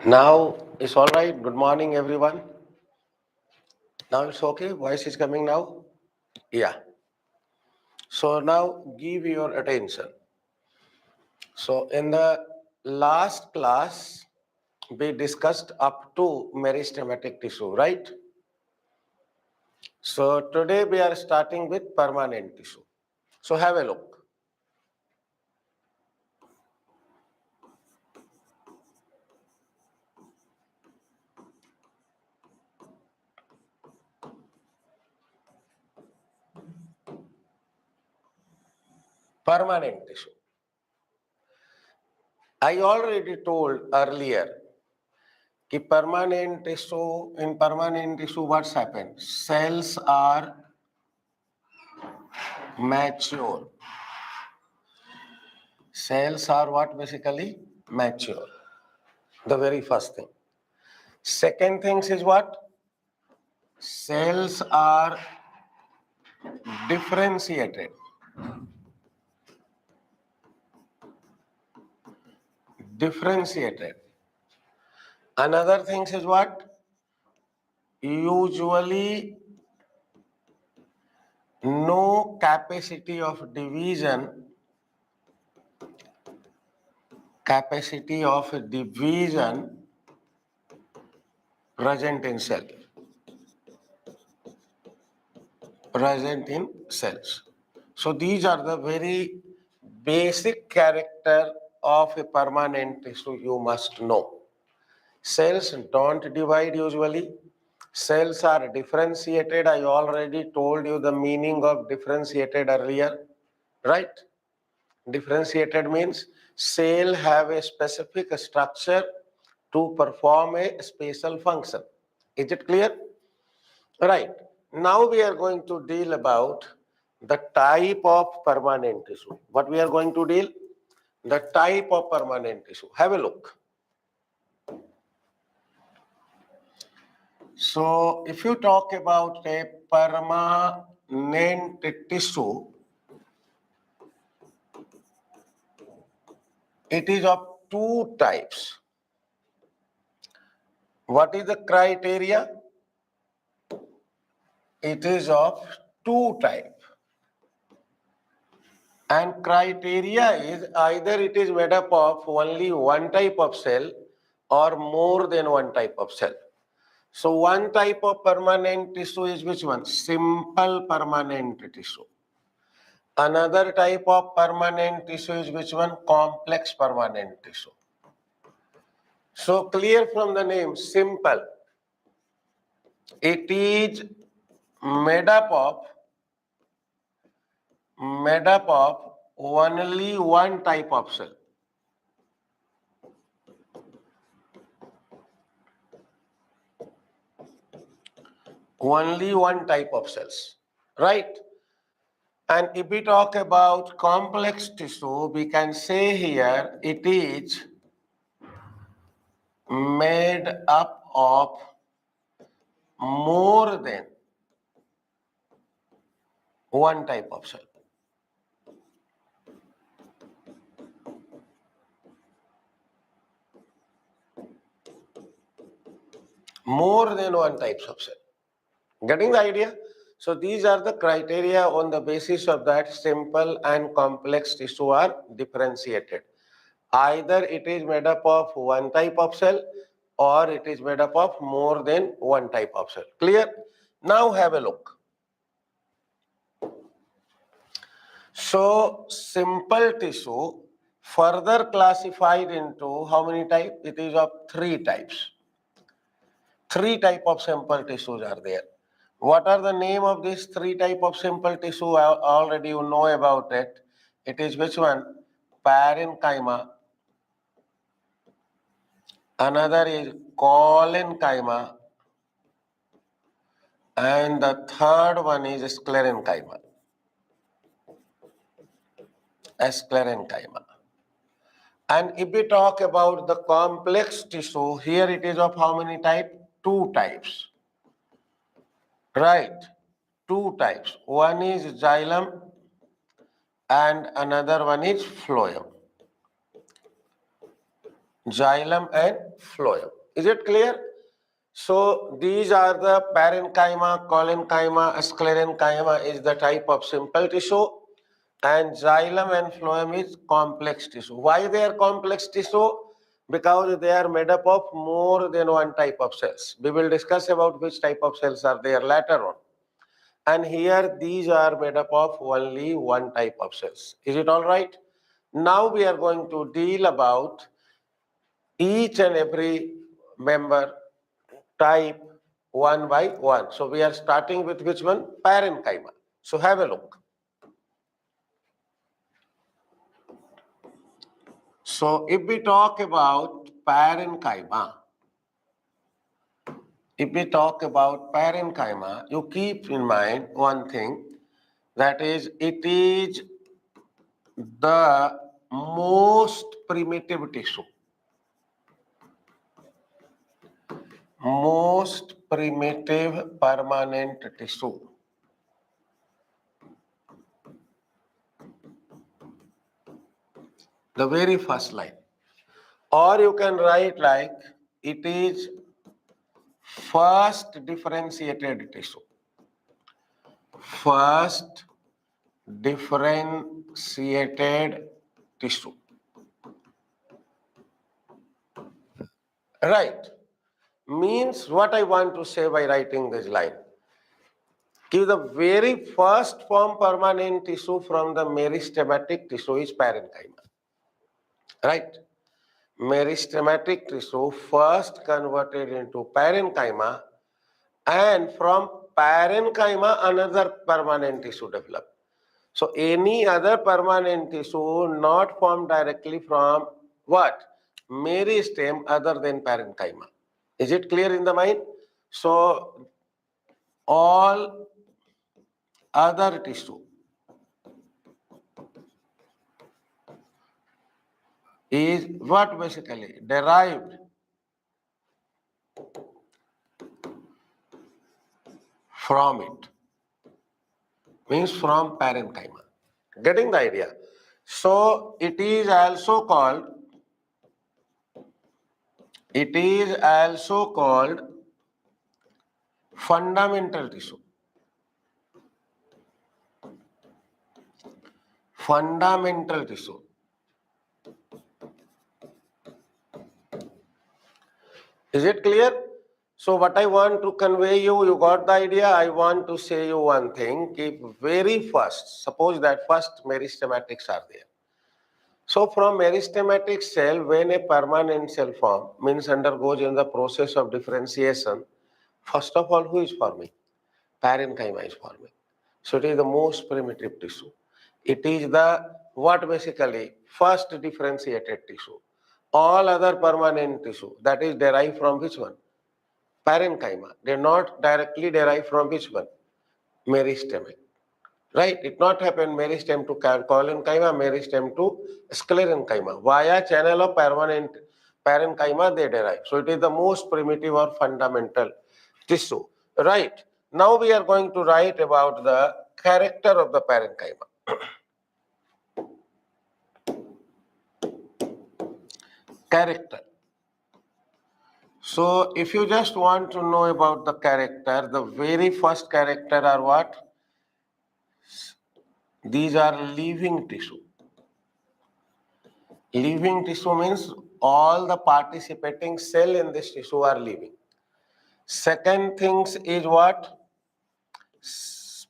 Now it's all right. Good morning, everyone. Now it's okay. Voice is coming now. Yeah. So now give your attention. So in the last class, we discussed up to meristematic tissue, right? So today we are starting with permanent tissue. So have a look. Permanent tissue. I already told earlier in permanent tissue what's happened? Cells are mature. Cells are what basically? Mature. The very first thing. Second thing is what? Cells are differentiated. Differentiated. Another thing is what? Usually no capacity of division present in cell. Present in cells. So these are the very basic character of a permanent tissue you must know. Cells don't divide usually. Cells are differentiated. I already told you the meaning of differentiated earlier, right? Differentiated means cell have a specific structure to perform a special function. Is it clear? Right. Now we are going to deal about the type of permanent tissue. What we are going to deal? The type of permanent tissue. Have a look. So if you talk about a permanent tissue, it is of two types. What is the criteria? It is of two types. And criteria is either it is made up of only one type of cell or more than one type of cell. So one type of permanent tissue is which one? Simple permanent tissue. Another type of permanent tissue is which one? Complex permanent tissue. So clear from the name, simple. It is made up of only one type of cell. Only one type of cells, right? And if we talk about complex tissue, we can say here it is made up of more than one type of cell. More than one type of cell. Getting the idea? So these are the criteria on the basis of that simple and complex tissue are differentiated. Either it is made up of one type of cell or it is made up of more than one type of cell. Clear? Now have a look. So simple tissue further classified into how many types? It is of three types. Three types of simple tissues are there. What are the name of these three types of simple tissue? Already you know about it. It is which one? Parenchyma. Another is Kaima. And the third one is Sclerenchyma. Sclerenchyma. And if we talk about the complex tissue, here it is of how many types? Two types. Right, two types. One is Xylem and another one is Phloem. xylem and phloem. Is it clear? So these are the parenchyma, collenchyma, sclerenchyma is the type of simple tissue, and xylem and phloem is complex tissue. Why they are complex tissue? Because they are made up of more than one type of cells. We will discuss about which type of cells are there later on. And here these are made up of only one type of cells. Is it all right? Now we are going to deal about each and every member type one by one. So we are starting with which one? Parenchyma. So have a look. So if we talk about parenchyma, you keep in mind one thing, that is, it is the most primitive tissue. Most primitive permanent tissue. The very first line. Or you can write like, it is first differentiated tissue. First differentiated tissue. Right. Means what I want to say by writing this line. Give the very first form permanent tissue from the meristematic tissue is parenchyma. Right. Meristematic tissue first converted into parenchyma, and from parenchyma another permanent tissue developed. So any other permanent tissue not formed directly from what? Meristem other than parenchyma. Is it clear in the mind? So all other tissue is what basically? Derived from it. Means from parenchyma. Getting the idea? So it is also called fundamental tissue. Fundamental tissue. Is it clear? So what I want to convey you got the idea. I want to say you one thing. Keep very first, suppose that first meristematics are there. So from meristematic cell, when a permanent cell form, means undergoes in the process of differentiation, first of all, who is forming? Parenchyma is forming. So it is the most primitive tissue. It is the what basically? First differentiated tissue. All other permanent tissue, that is derived from which one? Parenchyma. They are not directly derived from which one? Meristemic. Right? It not happen meristem to collenchyma, meristem to sclerenchyma. Via channel of permanent parenchyma they derive. So it is the most primitive or fundamental tissue. Right? Now we are going to write about the character of the parenchyma. Character. So if you just want to know about the character, the very first character are what? These are living tissue. Living tissue means all the participating cell in this tissue are living. Second things is what?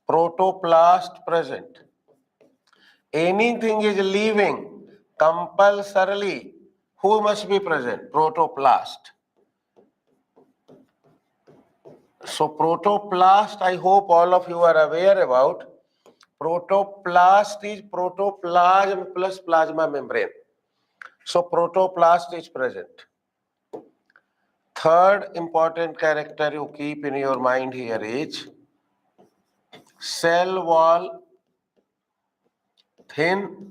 Protoplast present. Anything is living, compulsorily, who must be present? Protoplast. So protoplast, I hope all of you are aware about. Protoplast is protoplasm plus plasma membrane. So protoplast is present. Third important character you keep in your mind here is cell wall thin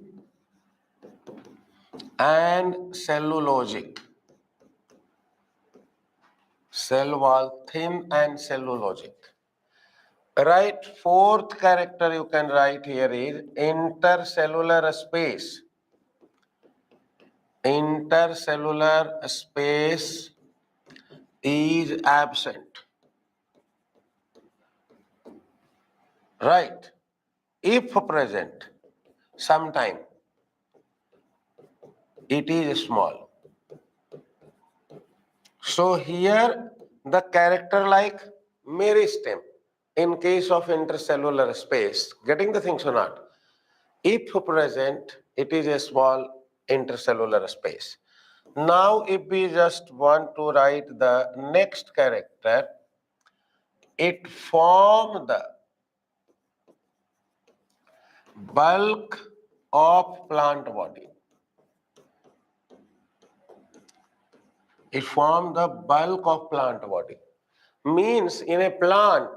and cellulosic. Cell wall thin and cellulosic. Right, fourth character you can write here is intercellular space. intercellular space is absent. Right? If present, sometime it is small. So here the character like meristem in case of intercellular space, getting the things or not? If present, it is a small intercellular space. Now if we just want to write the next character, it form the bulk of plant body. It form the bulk of plant body. Means in a plant,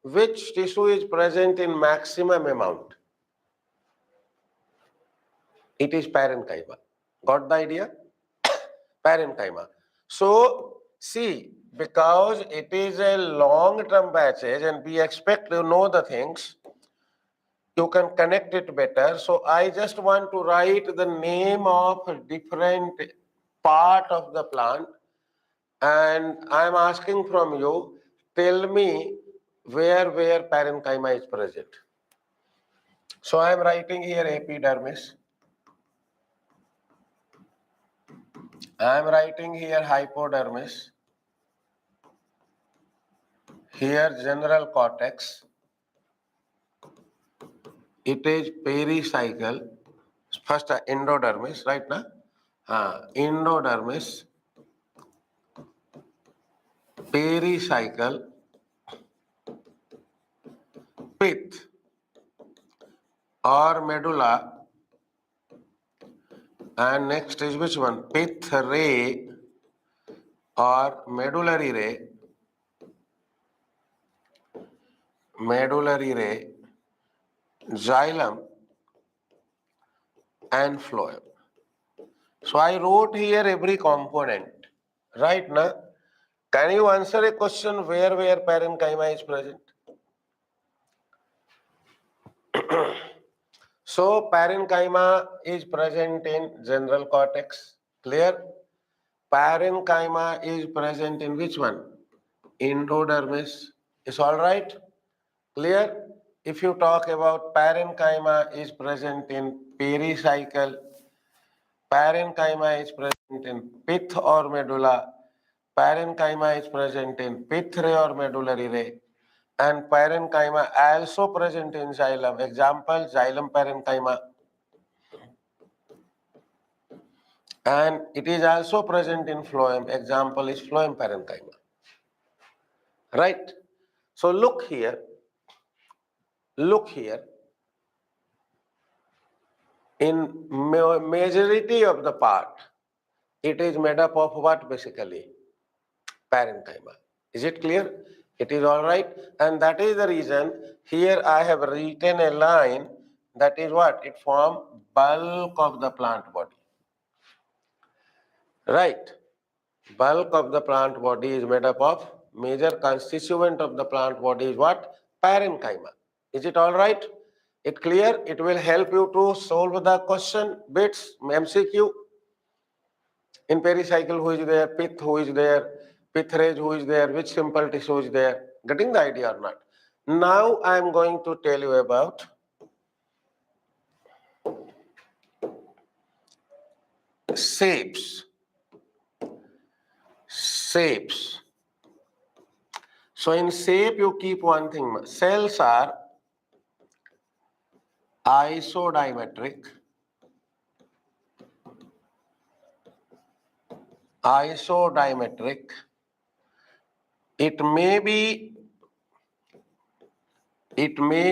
which tissue is present in maximum amount? It is parenchyma. Got the idea? Parenchyma. So, see, because it is a long-term passage and we expect to know the things, you can connect it better. So, I just want to write the name of different part of the plant and I am asking from you, tell me where parenchyma is present. So, I am writing here epidermis. I am writing here hypodermis. Here general cortex. It is pericycle. First endodermis, right now? Endodermis, pericycle, pith or medulla, and next is which one? Pith ray or medullary ray, xylem, and phloem. So I wrote here every component, right now? Can you answer a question where parenchyma is present? So parenchyma is present in general cortex. Clear? Parenchyma is present in which one? Endodermis. Is all right? Clear? If you talk about parenchyma is present in pericycle, parenchyma is present in pith or medulla, parenchyma is present in pith ray or medullary ray, and parenchyma also present in xylem. Example, xylem parenchyma. And it is also present in phloem. Example is phloem parenchyma. Right? So look here. Look here. In majority of the part, it is made up of what basically? Parenchyma. Is it clear? It is all right. And that is the reason here I have written a line that is what? It forms bulk of the plant body. Right? Bulk of the plant body is made up of major constituent of the plant body is what? Parenchyma. Is it all right? It clear? It will help you to solve the question bits, MCQ. In pericycle, who is there? Pith, who is there? Pith rays, who is there? Which simple tissue is there? Getting the idea or not? Now I am going to tell you about shapes. Shapes. So in shape, you keep one thing. Cells are isodimetric. Isodimetric. It may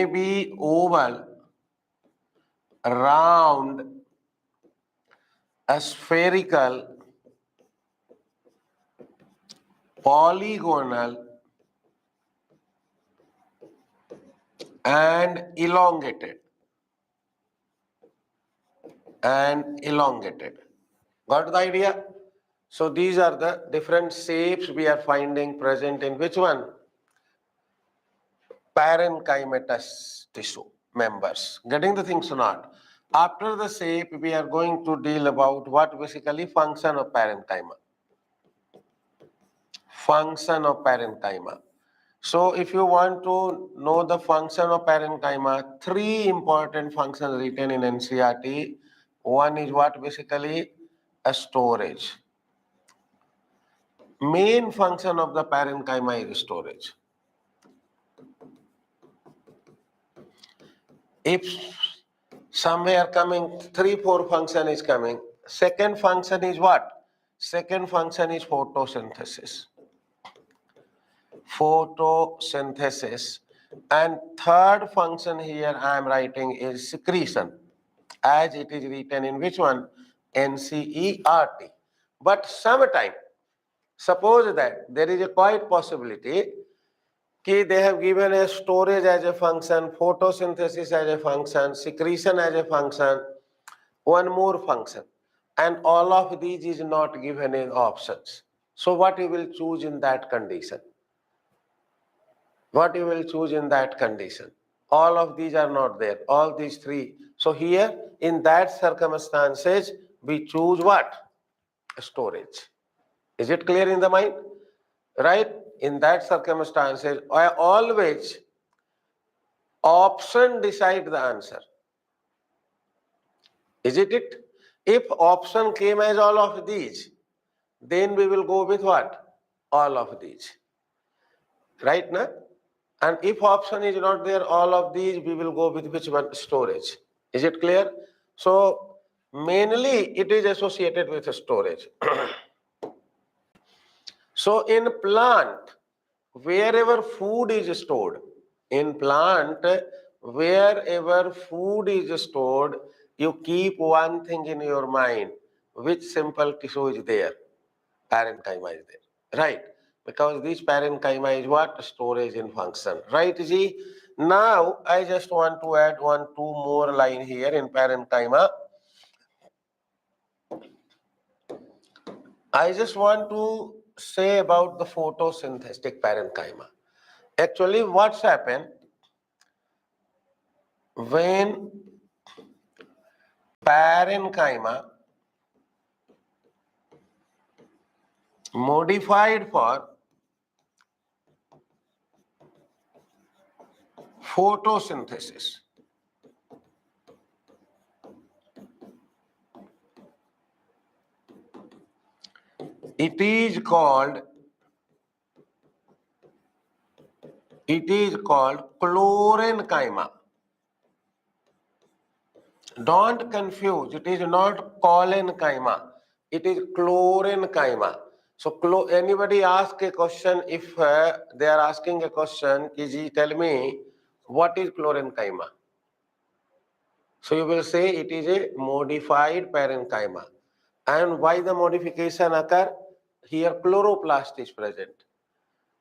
be oval, round, spherical, polygonal, and elongated. Got the idea? So these are the different shapes we are finding present in which one? Parenchymatous tissue members. Getting the things or not? After the shape, we are going to deal about what basically function of parenchyma. Function of parenchyma. So if you want to know the function of parenchyma, three important functions written in NCERT. One is what basically a storage. Main function of the parenchyma is storage. If somewhere coming, 3-4 function is coming. Second function is what? Second function is photosynthesis. Photosynthesis. And third function here I am writing is secretion, as it is written in which one? NCERT. But sometime, suppose that there is a quite possibility that they have given a storage as a function, photosynthesis as a function, secretion as a function, one more function, and all of these is not given in options. So what you will choose in that condition? What you will choose in that condition? All of these are not there, all these three. So here in that circumstances we choose what? Storage. Is it clear in the mind? Right? In that circumstances, I always option decide the answer. Is it? If option came as all of these, then we will go with what? All of these. Right now? And if option is not there, all of these, we will go with which one? Storage. Is it clear? So mainly it is associated with storage. So in plant, wherever food is stored, in plant, wherever food is stored, you keep one thing in your mind, which simple tissue is there? Parenchyma is there, right? Because this parenchyma is what? Storage in function, right, G? Now, I just want to add 1-2 more line here in parenchyma. I just want to say about the photosynthetic parenchyma. Actually, what's happened when parenchyma modified for photosynthesis? It is called Sclerenchyma. Don't confuse, it is not Collenchyma, it is Sclerenchyma. So anybody ask a question, if they are asking a question, Kiji, tell me what is Sclerenchyma? So you will say it is a modified parenchyma. And why the modification occur? Here chloroplast is present.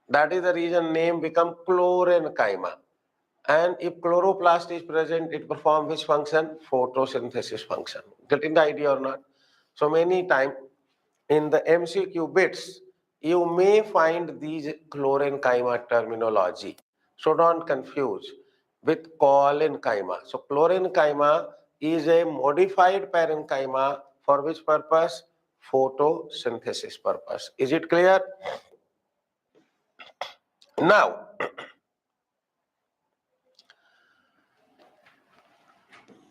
That is the reason name become Sclerenchyma. And if chloroplast is present, it performs which function? Photosynthesis function. Getting the idea or not? So many times in the MCQ bits, you may find these Sclerenchyma terminology. So don't confuse with Collenchyma. So Sclerenchyma is a modified parenchyma for which purpose? Photosynthesis purpose. Is it clear? Now,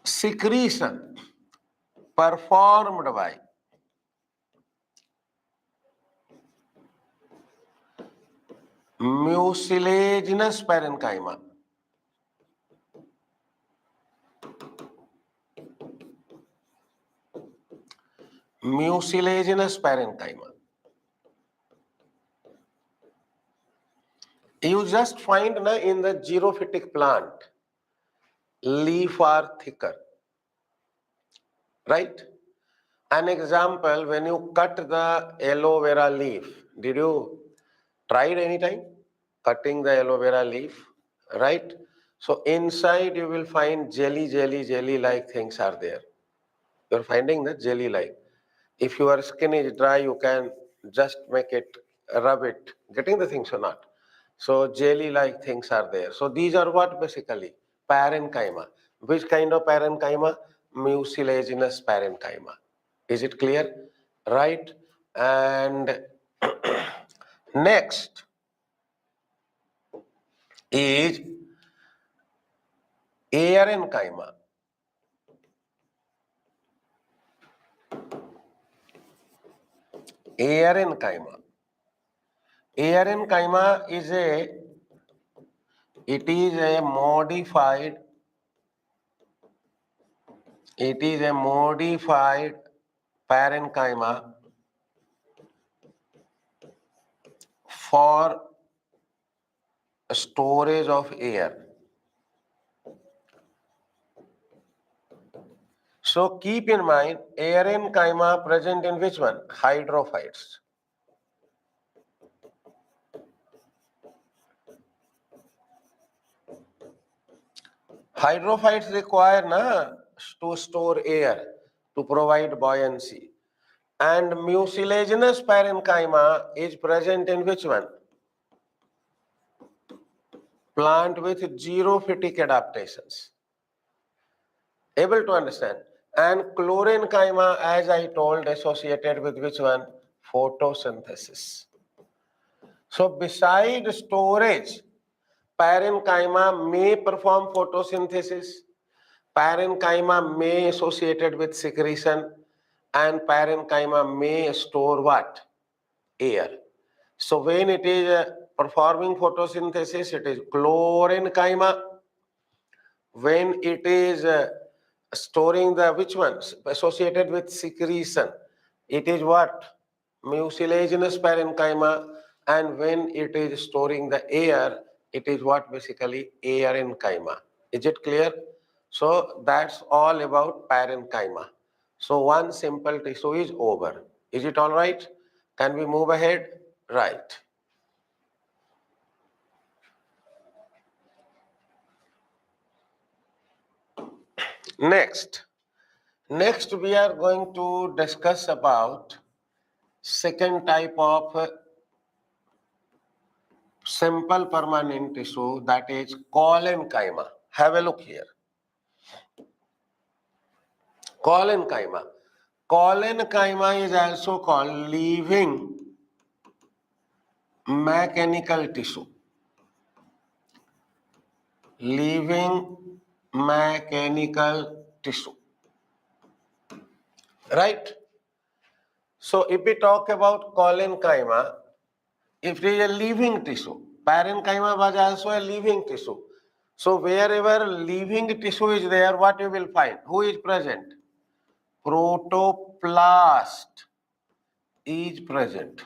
secretion performed by mucilaginous parenchyma. Mucilaginous parenchyma. You just find in the xerophytic plant, leaf are thicker, right? An example, when you cut the aloe vera leaf, did you try it any time? Cutting the aloe vera leaf, right? So inside you will find jelly like things are there. You're finding the jelly like. If your skin is dry, you can just make it, rub it. Getting the things or not? So jelly like things are there. So these are what basically? Parenchyma. Which kind of parenchyma? mucilaginous parenchyma. Is it clear? Right? And next is Parenchyma. Parenchyma. Parenchyma is a modified parenchyma for storage of air. So keep in mind, parenchyma present in which one? Hydrophytes. Hydrophytes require to store air to provide buoyancy. And mucilaginous parenchyma is present in which one? Plant with zero phytic adaptations. Able to understand? And Sclerenchyma, as I told, associated with which one? Photosynthesis. So beside storage, parenchyma may perform photosynthesis. Parenchyma may associated with secretion, and parenchyma may store what? Air. So when it is performing photosynthesis, it is Sclerenchyma. When it is storing the which ones? Associated with secretion, it is what? Mucilaginous parenchyma. And when it is storing the air, it is what? Basically Parenchyma. Is it clear? So that's all about parenchyma. So one simple tissue is over. Is it all right? Can we move ahead? Right. Next we are going to discuss about second type of simple permanent tissue, that is Sclerenchyma. Have a look here. Sclerenchyma. Sclerenchyma is also called living mechanical tissue. Living mechanical tissue. Right? So if we talk about Sclerenchyma, if it is a living tissue, parenchyma was also a living tissue. So wherever living tissue is there, what you will find? Who is present? Protoplast is present.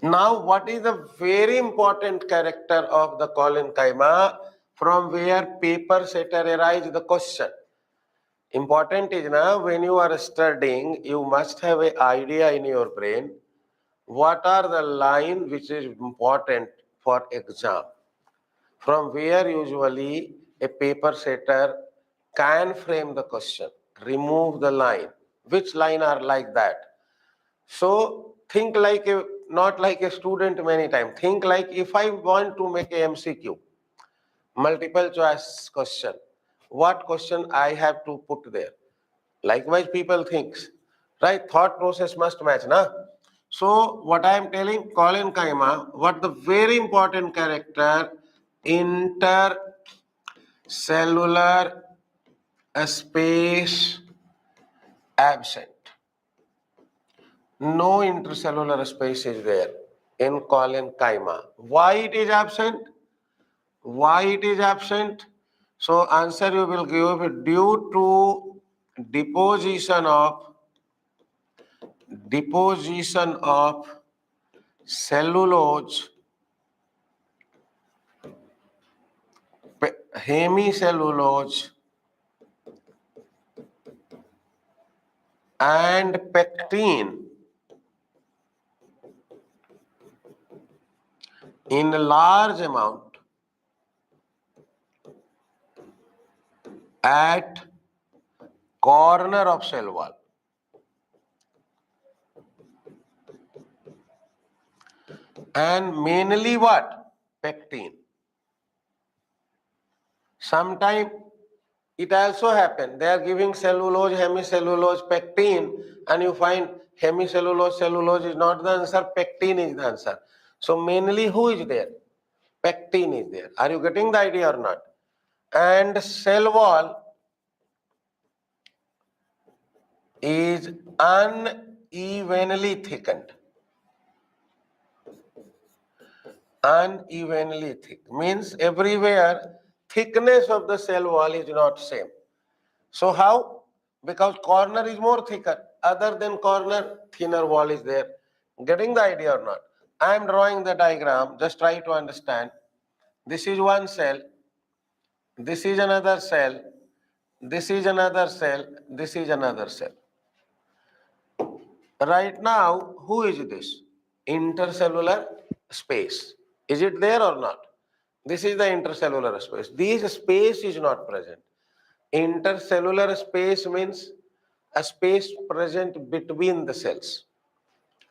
Now, what is the very important character of the Sclerenchyma, from where paper setter arise the question? Important is now, when you are studying, you must have an idea in your brain. What are the line which is important for exam? From where usually a paper setter can frame the question, remove the line. Which line are like that? So think like not like a student many times. Think like if I want to make a MCQ, multiple choice question, what question I have to put there? Likewise, people thinks, right? Thought process must match, na? So what I am telling, Sclerenchyma, what the very important character, intercellular space absent. No intercellular space is there in Sclerenchyma. Why it is absent? Why it is absent? So answer you will give due to deposition of cellulose, hemicellulose and pectin in large amount at corner of cell wall. And mainly what? Pectin. Sometimes It also happens. They are giving cellulose, hemicellulose, pectin, and you find hemicellulose, cellulose is not the answer, pectin is the answer. So mainly who is there? Pectin is there. Are you getting the idea or not? And cell wall is unevenly thickened. Unevenly thick means everywhere thickness of the cell wall is not same. So how? Because corner is more thicker, other than corner thinner wall is there. Getting the idea or not? I am drawing the diagram, just try to understand. This is one cell, this is another cell, this is another cell, this is another cell. Right now, who is this? Intercellular space. Is it there or not? This is the intercellular space. This space is not present. Intercellular space means a space present between the cells.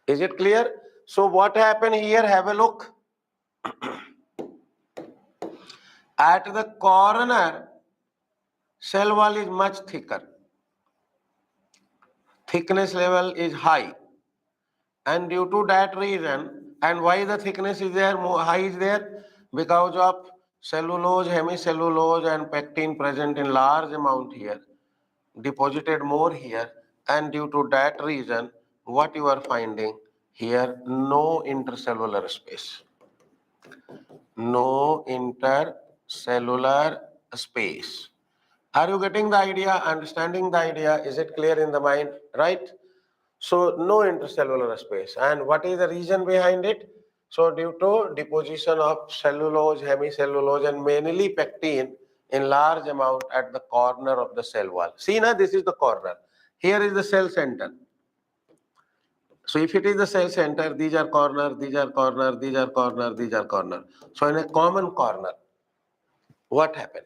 Is it clear? So what happened here? Have a look. At the corner, cell wall is much thicker. Thickness level is high. And due to that reason, and why the thickness is there, more high is there? Because of cellulose, hemicellulose and pectin present in large amount here, deposited more here, and due to that reason, what you are finding here, no intercellular space. No intercellular space. Are you getting the idea, understanding the idea? Is it clear in the mind, right? So no intercellular space. And what is the reason behind it? So due to deposition of cellulose, hemicellulose and mainly pectin in large amount at the corner of the cell wall. See now, this is the corner. Here is the cell center. So if it is the cell center, these are corner, these are corner, these are corner, these are corner. So in a common corner, what happened?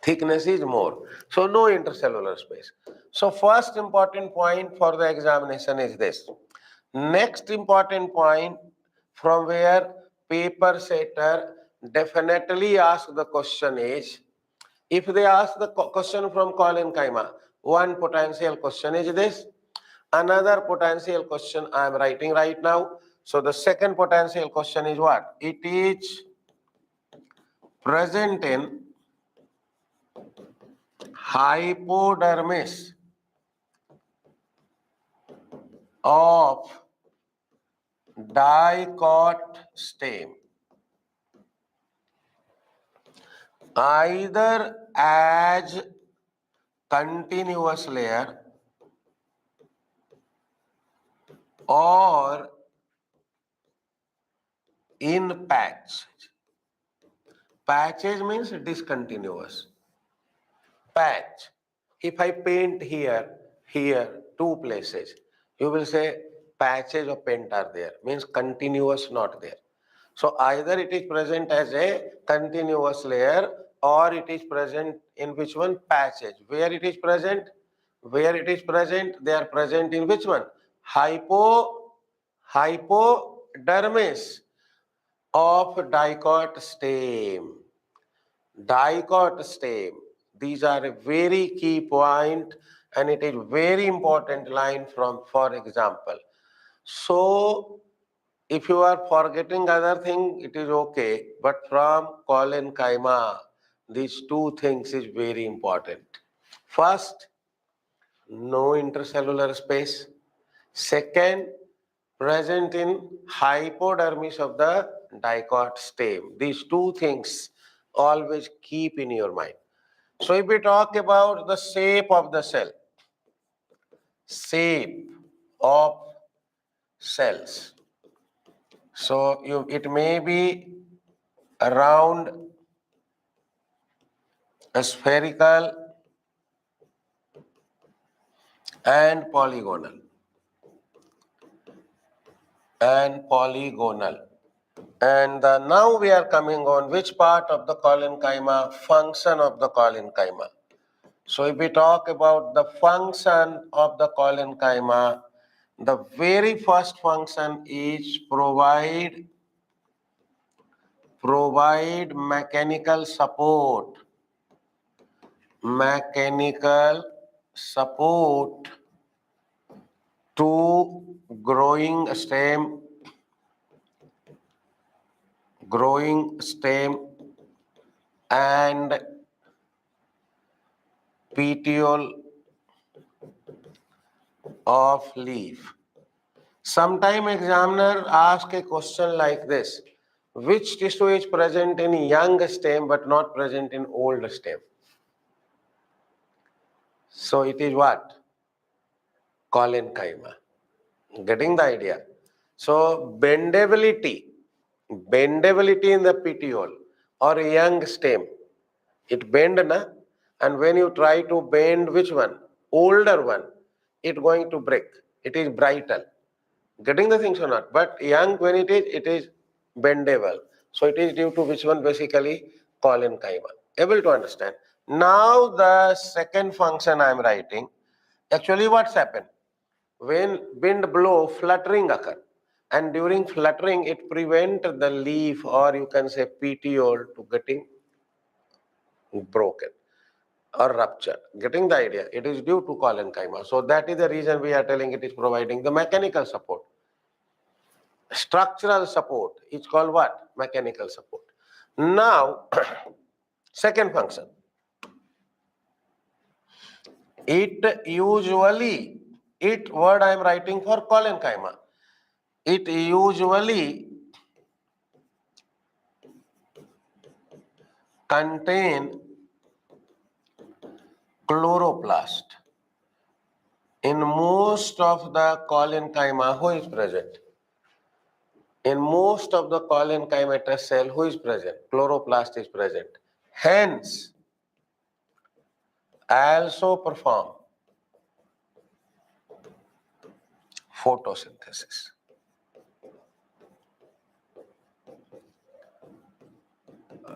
Thickness is more. So no intercellular space. So first important point for the examination is this. Next important point from where paper setter definitely ask the question is, if they ask the question from Kaima, one potential question is this. Another potential question I am writing right now. So the second potential question is what? It is present in hypodermis of dicot stem, either as continuous layer or in patch. Patches means discontinuous. Patch. If I paint here, two places, you will say patches of paint are there, means continuous not there. So either it is present as a continuous layer or it is present in which one? Patches. Where it is present? Where it is present? They are present in which one? Hypodermis of dicot stem. Dicot stem. These are a very key point and it is very important line from, for example. So if you are forgetting other thing, it is okay. But from Kaima, these two things is very important. First, no intercellular space. Second, present in hypodermis of the dicot stem. These two things always keep in your mind. So if we talk about the shape of the cell, shape of cells. So it may be round, spherical and polygonal. And now we are coming on which part of the Kaima, function of the Kaima. So if we talk about the function of the Kaima, the very first function is provide mechanical support mechanical support to growing stem and petiole of leaf. Sometime examiner ask a question like this: which tissue is present in young stem but not present in old stem? So it is what? Kaima. Getting the idea? So bendability in the petiole or young stem, it bend na, and when you try to bend which one? Older one, it going to break. It is brittle. Getting the things or not? But young, when it is bendable. So it is due to which one? Basically Kaima. Able to understand? Now the second function I am writing. Actually what's happened? When wind blow, fluttering occur. And during fluttering, it prevent the leaf, or you can say petiole, to getting broken or ruptured. Getting the idea? It is due to Kaima. So that is the reason we are telling it is providing the mechanical support. Structural support is called what? Mechanical support. Now, second function. Word I am writing for Kaima. It usually contain chloroplast. In most of the Kaima, who is present? In most of the Kaima cell, who is present? Chloroplast is present. Hence, also perform photosynthesis.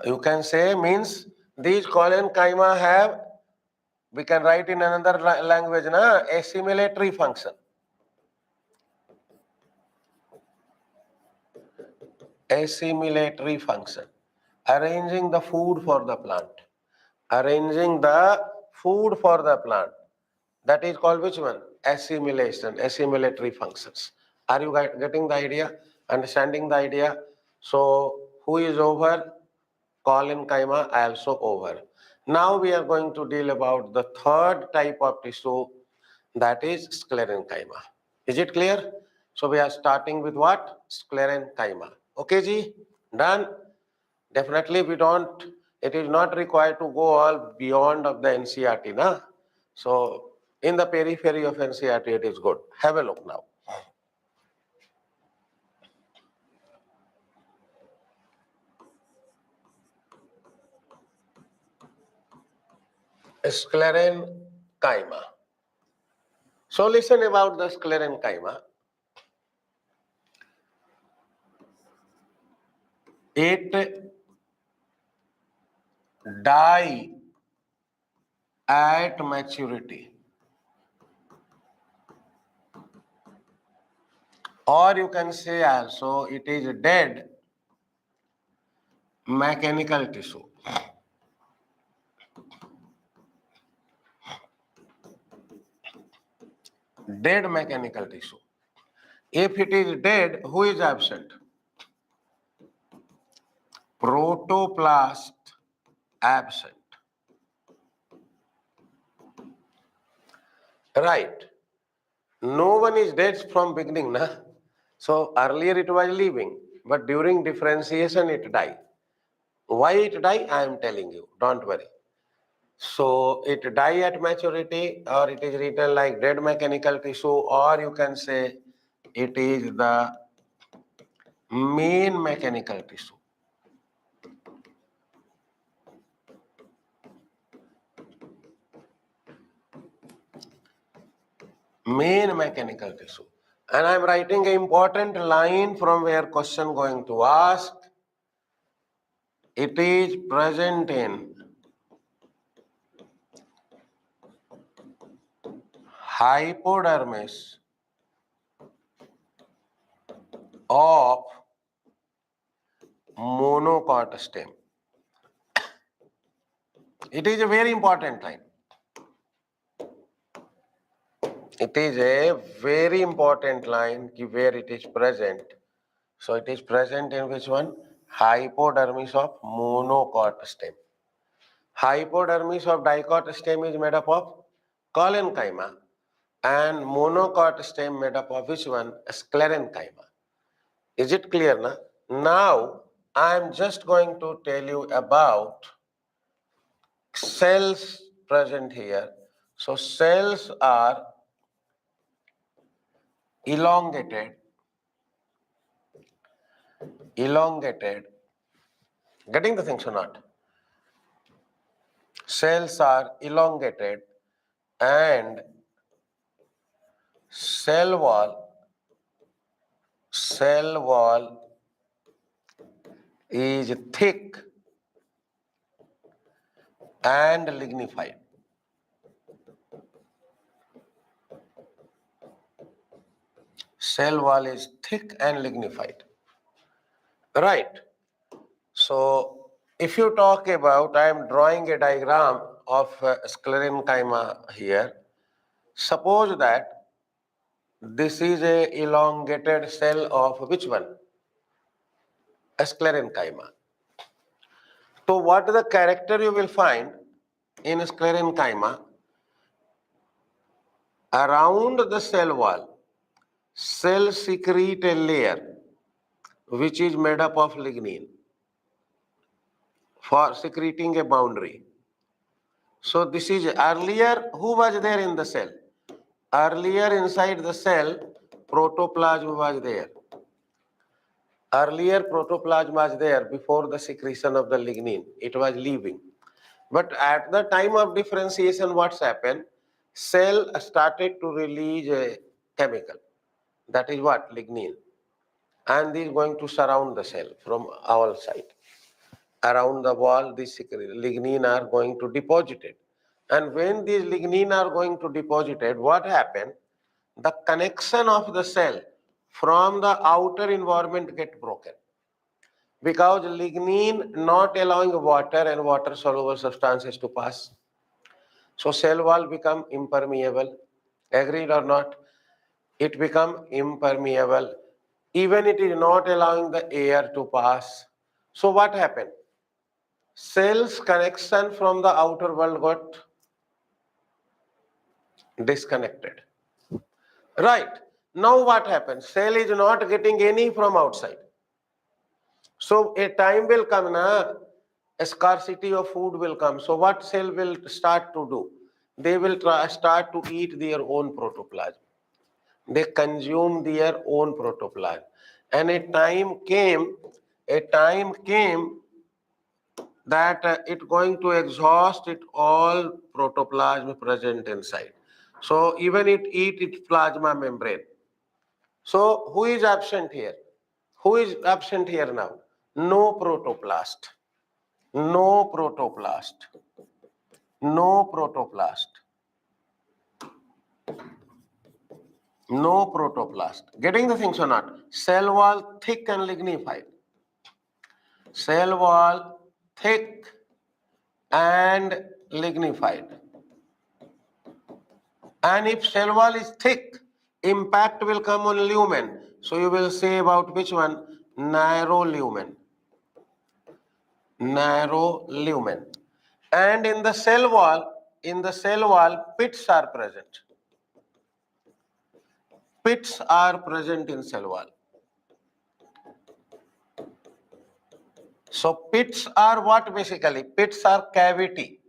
You can say means these Kaima have, we can write in another language, assimilatory function. Assimilatory function. Arranging the food for the plant. Arranging the food for the plant. That is called which one? Assimilation, assimilatory functions. Are you getting the idea? Understanding the idea? So, who is over? Kaima also over. Now we are going to deal about the third type of tissue, that is Sclerenchyma. Is it clear? So we are starting with what? Sclerenchyma. Okay, ji? Done? Definitely it is not required to go all beyond of the NCERT, na? So in the periphery of NCERT, it is good. Have a look now. Sclerenchyma. So listen about the Sclerenchyma. It die at maturity, or you can say also it is dead mechanical tissue. Dead mechanical tissue. If it is dead, who is absent? Protoplast absent. Right. No one is dead from beginning, na? So earlier it was living, but during differentiation it died. Why it died? I am telling you. Don't worry. So it die at maturity, or it is written like dead mechanical tissue, or you can say it is the main mechanical tissue. Main mechanical tissue. And I am writing an important line from where question going to ask. It is present in hypodermis of monocot stem. It is a very important line. It is a very important line where it is present. So it is present in which one? Hypodermis of monocot stem. Hypodermis of dicot stem is made up of Kaima, and monocot stem made up of which one? Sclerenchyma. Is it clear now? Now I am just going to tell you about cells present here. So cells are elongated, getting the things or not? Cells are elongated and cell wall is thick and lignified. Cell wall is thick and lignified. Right. So if you talk about, I am drawing a diagram of Sclerenchyma here. Suppose that this is a elongated cell of which one? Sclerenchyma. So what is the character you will find in Sclerenchyma? Around the cell wall, cells secrete a layer which is made up of lignin for secreting a boundary. So this is earlier, who was there in the cell? Earlier inside the cell, protoplasm was there. Earlier protoplasm was there before the secretion of the lignin. It was leaving. But at the time of differentiation, what's happened? Cell started to release a chemical. That is what? Lignin. And this is going to surround the cell from all sides. Around the wall, these lignin are going to deposit it. And when these lignin are going to deposit it, what happened? The connection of the cell from the outer environment get broken. Because lignin not allowing water and water soluble substances to pass. So cell wall become impermeable. Agreed or not? It become impermeable. Even it is not allowing the air to pass. So what happened? Cell's connection from the outer world got disconnected. Right. Now what happens? Cell is not getting any from outside. So a time will come, a scarcity of food will come. So what cell will start to do? They will start to eat their own protoplasm. They consume their own protoplasm. And a time came that it going to exhaust it all protoplasm present inside. So even it eat its plasma membrane. So who is absent here? Who is absent here now? No protoplast. No protoplast. No protoplast. No protoplast. Getting the things or not? Cell wall thick and lignified. Cell wall thick and lignified. And if cell wall is thick, impact will come on lumen. So you will say about which one? Narrow lumen. Narrow lumen. And in the cell wall, pits are present. Pits are present in cell wall. So pits are what basically? Pits are cavity.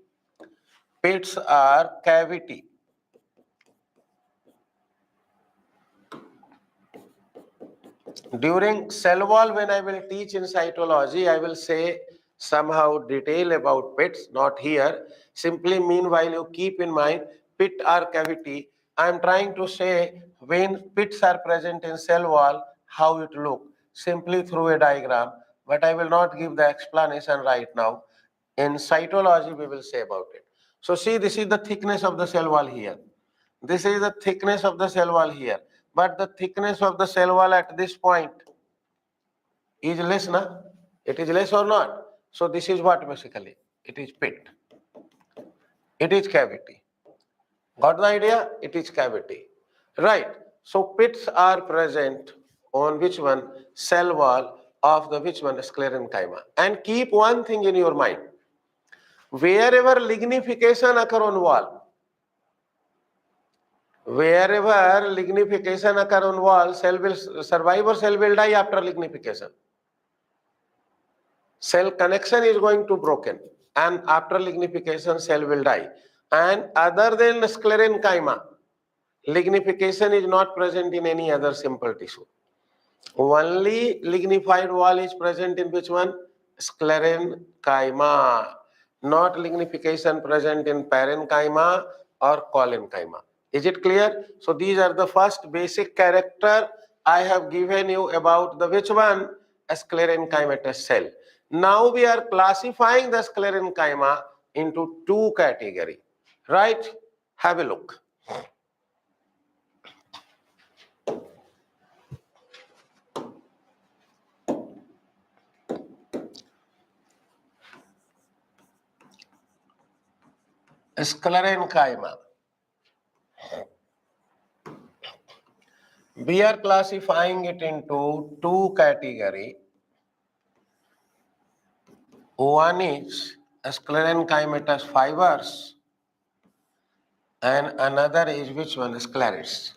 Pits are cavity. During cell wall, when I will teach in cytology, I will say somehow detail about pits, not here. Simply meanwhile, you keep in mind pit or cavity. I am trying to say when pits are present in cell wall, how it look, simply through a diagram, but I will not give the explanation right now. In cytology, we will say about it. So see, this is the thickness of the cell wall here. This is the thickness of the cell wall here. But the thickness of the cell wall at this point is less, na? It is less or not? So this is what basically? It is pit. It is cavity. Got the idea? It is cavity. Right. So pits are present on which one? Cell wall of the which one? Sclerenchyma. And keep one thing in your mind. Wherever lignification occur on wall, cell will survive or cell will die after lignification. Cell connection is going to broken, and after lignification cell will die. And other than sclerenchyma, lignification is not present in any other simple tissue. Only lignified wall is present in which one? Sclerenchyma. Not lignification present in parenchyma or collenchyma. Is it clear? So these are the first basic character I have given you about the which one? Sclerenchymatous cell. Now we are classifying the sclerenchyma into two categories. Right? Have a look. Sclerenchyma. We are classifying it into two categories. One is sclerenchymatous fibers and another is which one? Sclerites.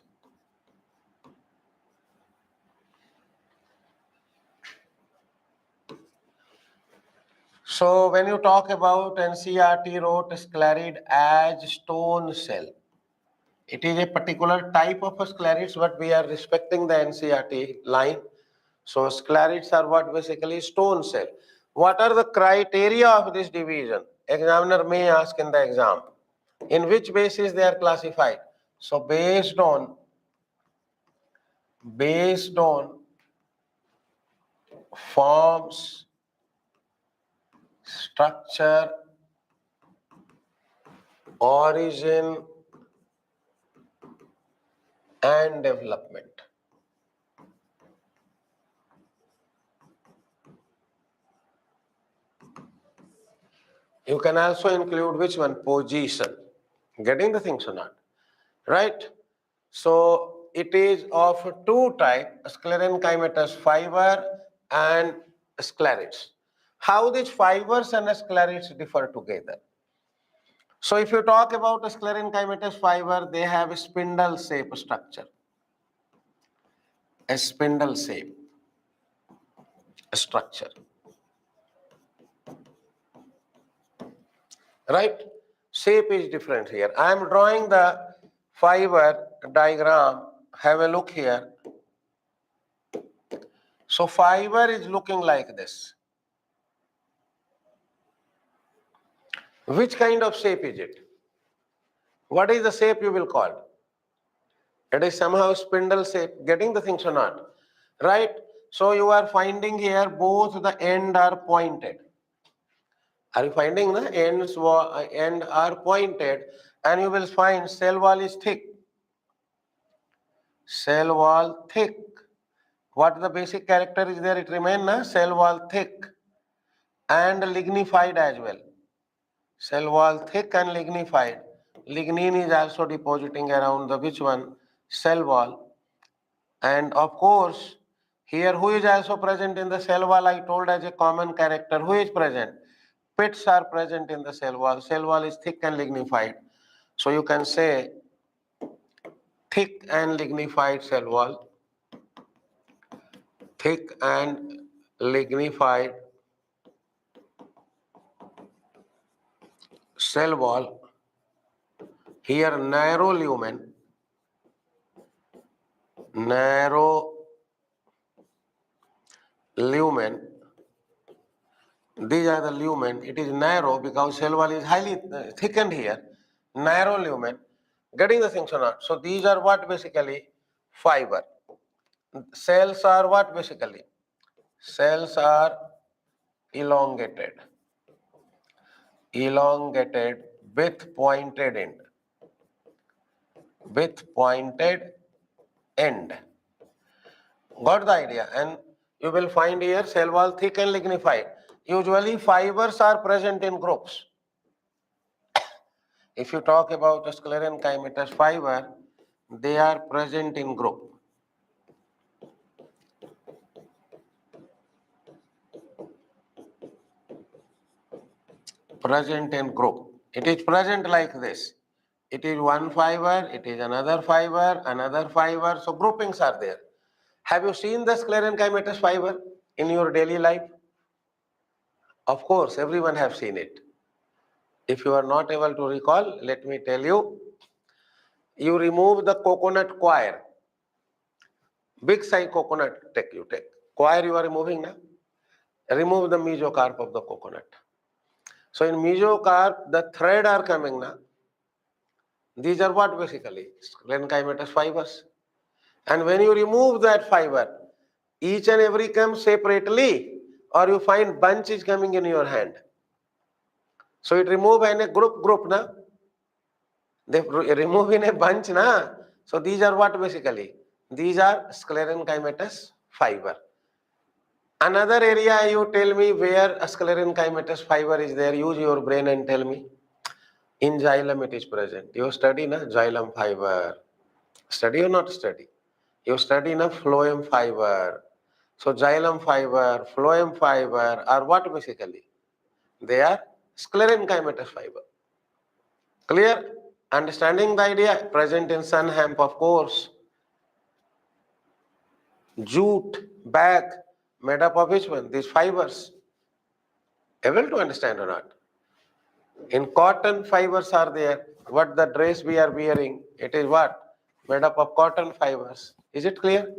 So when you talk about NCERT wrote scleride as stone cell, it is a particular type of sclerites, but we are respecting the NCERT line. So sclerites are what? Basically stone cell. What are the criteria of this division? Examiner may ask in the exam. In which basis they are classified? So based on forms, structure, origin and development. You can also include which one? Position. Getting the things or not? Right? So it is of two types, sclerenchymatous fiber and sclerites. How these fibers and sclerites differ together? So if you talk about a sclerenchymatous fiber, they have a spindle shape structure. A spindle shape structure. Right? Shape is different here. I am drawing the fiber diagram. Have a look here. So fiber is looking like this. Which kind of shape is it? What is the shape you will call? It is somehow spindle shape. Getting the things or not? Right? So you are finding here both the end are pointed. Are you finding the ends end are pointed, and you will find cell wall is thick. Cell wall thick. What the basic character is there? It remains cell wall thick and lignified as well. Cell wall thick and lignified. Lignin is also depositing around the which one? Cell wall. And of course, here who is also present in the cell wall? I told as a common character. Who is present? Pits are present in the cell wall. Cell wall is thick and lignified. So you can say thick and lignified cell wall. Thick and lignified cell wall. Here narrow lumen. Narrow lumen. These are the lumen. It is narrow because cell wall is highly thickened here. Narrow lumen. Getting the things or not? So these are what basically? Fiber. Cells are what basically? Cells are elongated. Elongated with pointed end. With pointed end. Got the idea? And you will find here cell wall thick and lignified. Usually fibers are present in groups. If you talk about a sclerenchymatous fiber, they are present in group. Present in group. It is present like this. It is one fiber, it is another fiber. So groupings are there. Have you seen the sclerenchymatous fiber in your daily life? Of course, everyone have seen it. If you are not able to recall, let me tell you. You remove the coconut coir. Big size coconut you take. Coir you are removing now. Remove the mesocarp of the coconut. So in mesocarp, the thread are coming now. These are what basically? Sclerenchymatous fibers. And when you remove that fiber, each and every comes separately, or you find bunch is coming in your hand. So it remove in a group na. They remove in a bunch na. So these are what basically? These are sclerenchymatous fiber. Another area you tell me where a sclerenchymatous fiber is there. Use your brain and tell me. In xylem it is present. You study na xylem fiber. Study or not study? You study na phloem fiber. So xylem fiber, phloem fiber are what basically? They are sclerenchymatous fiber. Clear? Understanding the idea? Present in sun hemp, of course. Jute, bag, made up of which one? These fibers. Able to understand or not? In cotton, fibers are there. What the dress we are wearing, it is what? Made up of cotton fibers. Is it clear?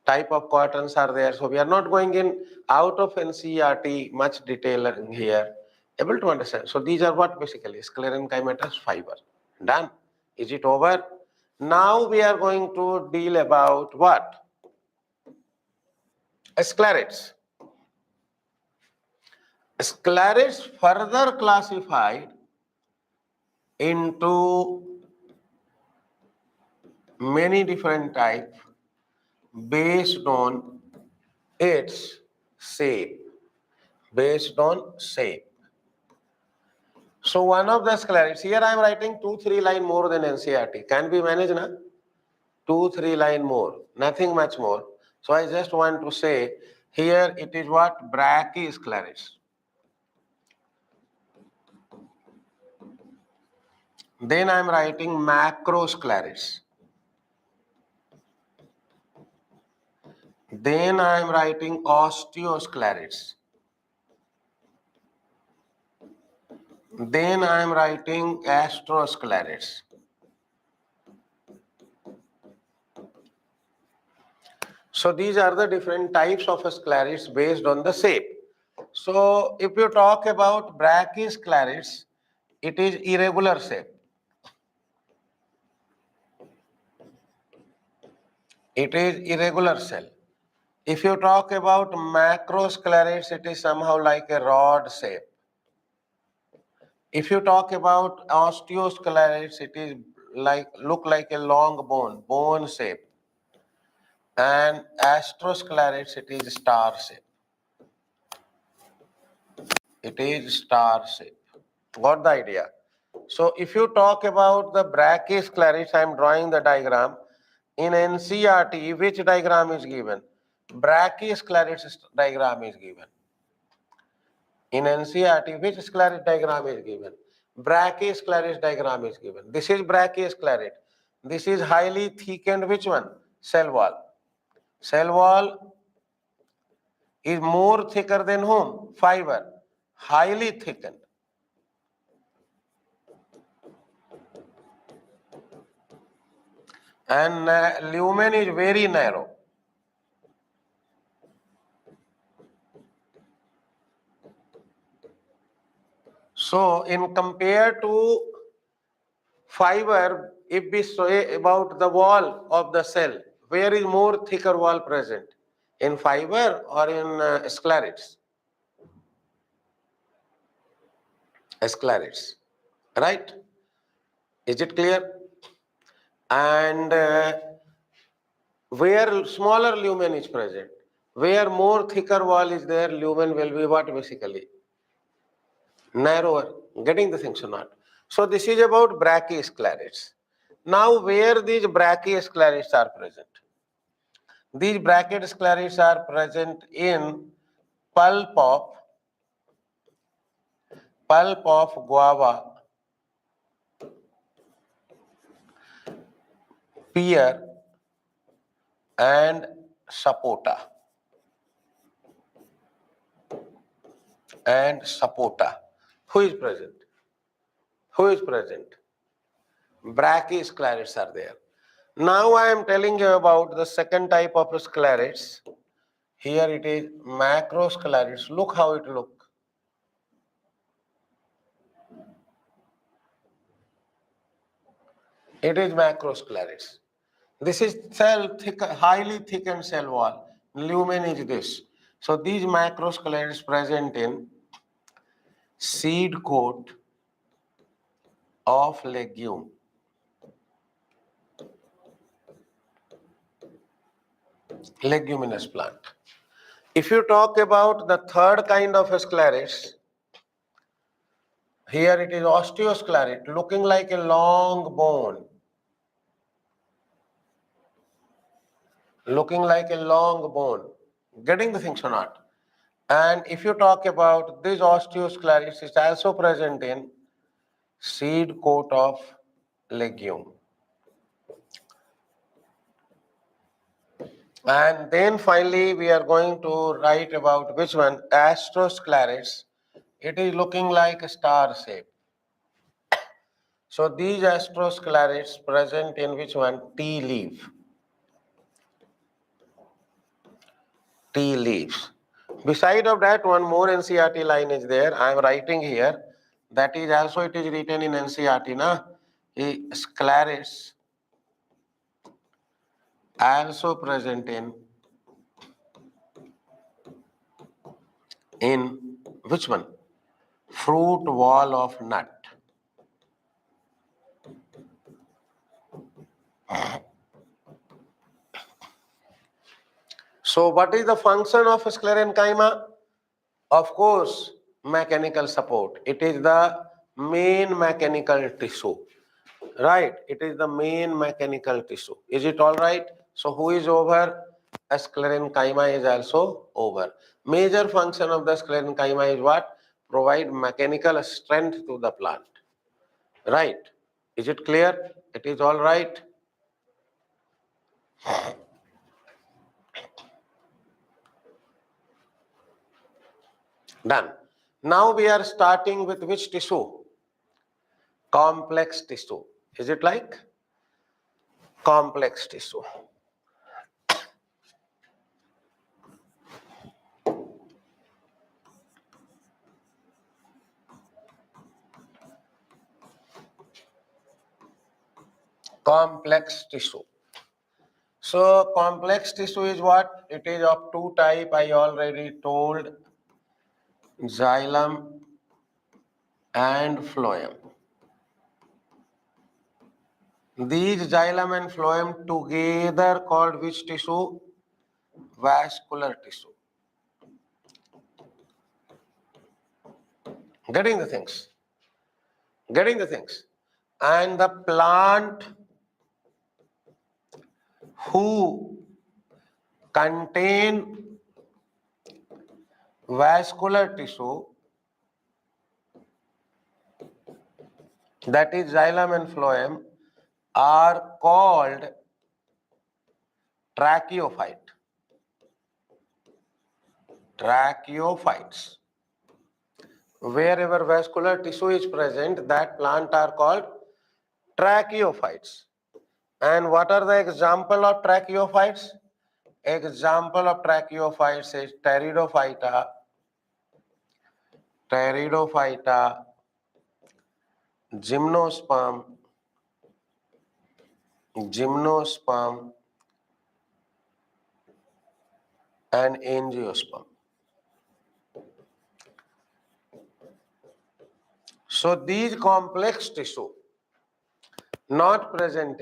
Type of cottons are there. So we are not going in out of NCERT much detail in here. Able to understand. So these are what basically? Sclerenchymatous fiber. Done. Is it over? Now we are going to deal about what? Sclerates. Sclerates further classified into many different types based on its shape. Based on shape. So one of the sclerates, here I am writing 2-3 line more than NCERT. Can be managed, na? 2-3 line more, nothing much more. So I just want to say, here it is what? Brachiosclerosis. Then I am writing macrosclerosis. Then I am writing osteosclerosis. Then I am writing astrosclerosis. So these are the different types of sclerosis based on the shape. So if you talk about brachiosclerosis, it is irregular shape. It is irregular cell. If you talk about macrosclerosis, it is somehow like a rod shape. If you talk about osteosclerosis, it is look like a long bone shape. And astrosclerosis, it is star shape. It is star shape. Got the idea? So if you talk about the brachiosclerosis, I am drawing the diagram. In NCERT, which diagram is given? Brachiosclerosis diagram is given. In NCERT, which sclerosis diagram is given? Brachiosclerosis diagram is given. This is brachiosclerosis. This is highly thickened which one? Cell wall. Cell wall is more thicker than whom? Fiber. Highly thickened. And lumen is very narrow. So in compared to fiber, if we say about the wall of the cell, where is more thicker wall present? In fiber or in sclerates? Sclerates, right? Is it clear? And where smaller lumen is present, where more thicker wall is there, lumen will be what basically? Narrower. Getting the things or not? So this is about brachiosclerosis. Now, where these Brachiosclerosis are present? These Brachiosclerosis are present in pulp of guava, pear, and sapota. Who is present? Who is present? Brachiosclerosis are there. Now I am telling you about the second type of sclerosis. Here it is macrosclerosis. Look how it looks. It is macrosclerosis. This is cell thick, highly thickened cell wall. Lumen is this. So these macrosclerosis present in seed coat of leguminous plant. If you talk about the third kind of sclerosis, here it is osteosclerosis, looking like a long bone. Looking like a long bone. Getting the things or not? And if you talk about this osteosclerosis, is also present in seed coat of legume. And then finally we are going to write about which one? Astrosclerosis. It is looking like a star shape. So these astrosclerosis present in which one? Tea leaf. Tea leaves. Beside of that, one more NCERT line is there. I am writing here. That is also it is written in NCERT, na? Sclerosis also present in which one? Fruit wall of nut. So what is the function of Sclerenchyma? Of course, mechanical support. It is the main mechanical tissue. Right, it is the main mechanical tissue. Is it all right? So who is over? Sclerenchyma is also over. Major function of the Sclerenchyma is what? Provide mechanical strength to the plant. Right. Is it clear? It is all right. Done. Now we are starting with which tissue? Complex tissue. Is it like? Complex tissue. Complex tissue. So complex tissue is what? It is of two type. I already told, xylem and phloem. These xylem and phloem together called which tissue? Vascular tissue. Getting the things? Getting the things? And the plant who contain vascular tissue, that is xylem and phloem, are called tracheophyte. Tracheophytes. Wherever vascular tissue is present, that plant are called tracheophytes. And what are the example of tracheophytes? Example of tracheophytes is pteridophyta, gymnosperm, and angiosperm. So these complex tissue not present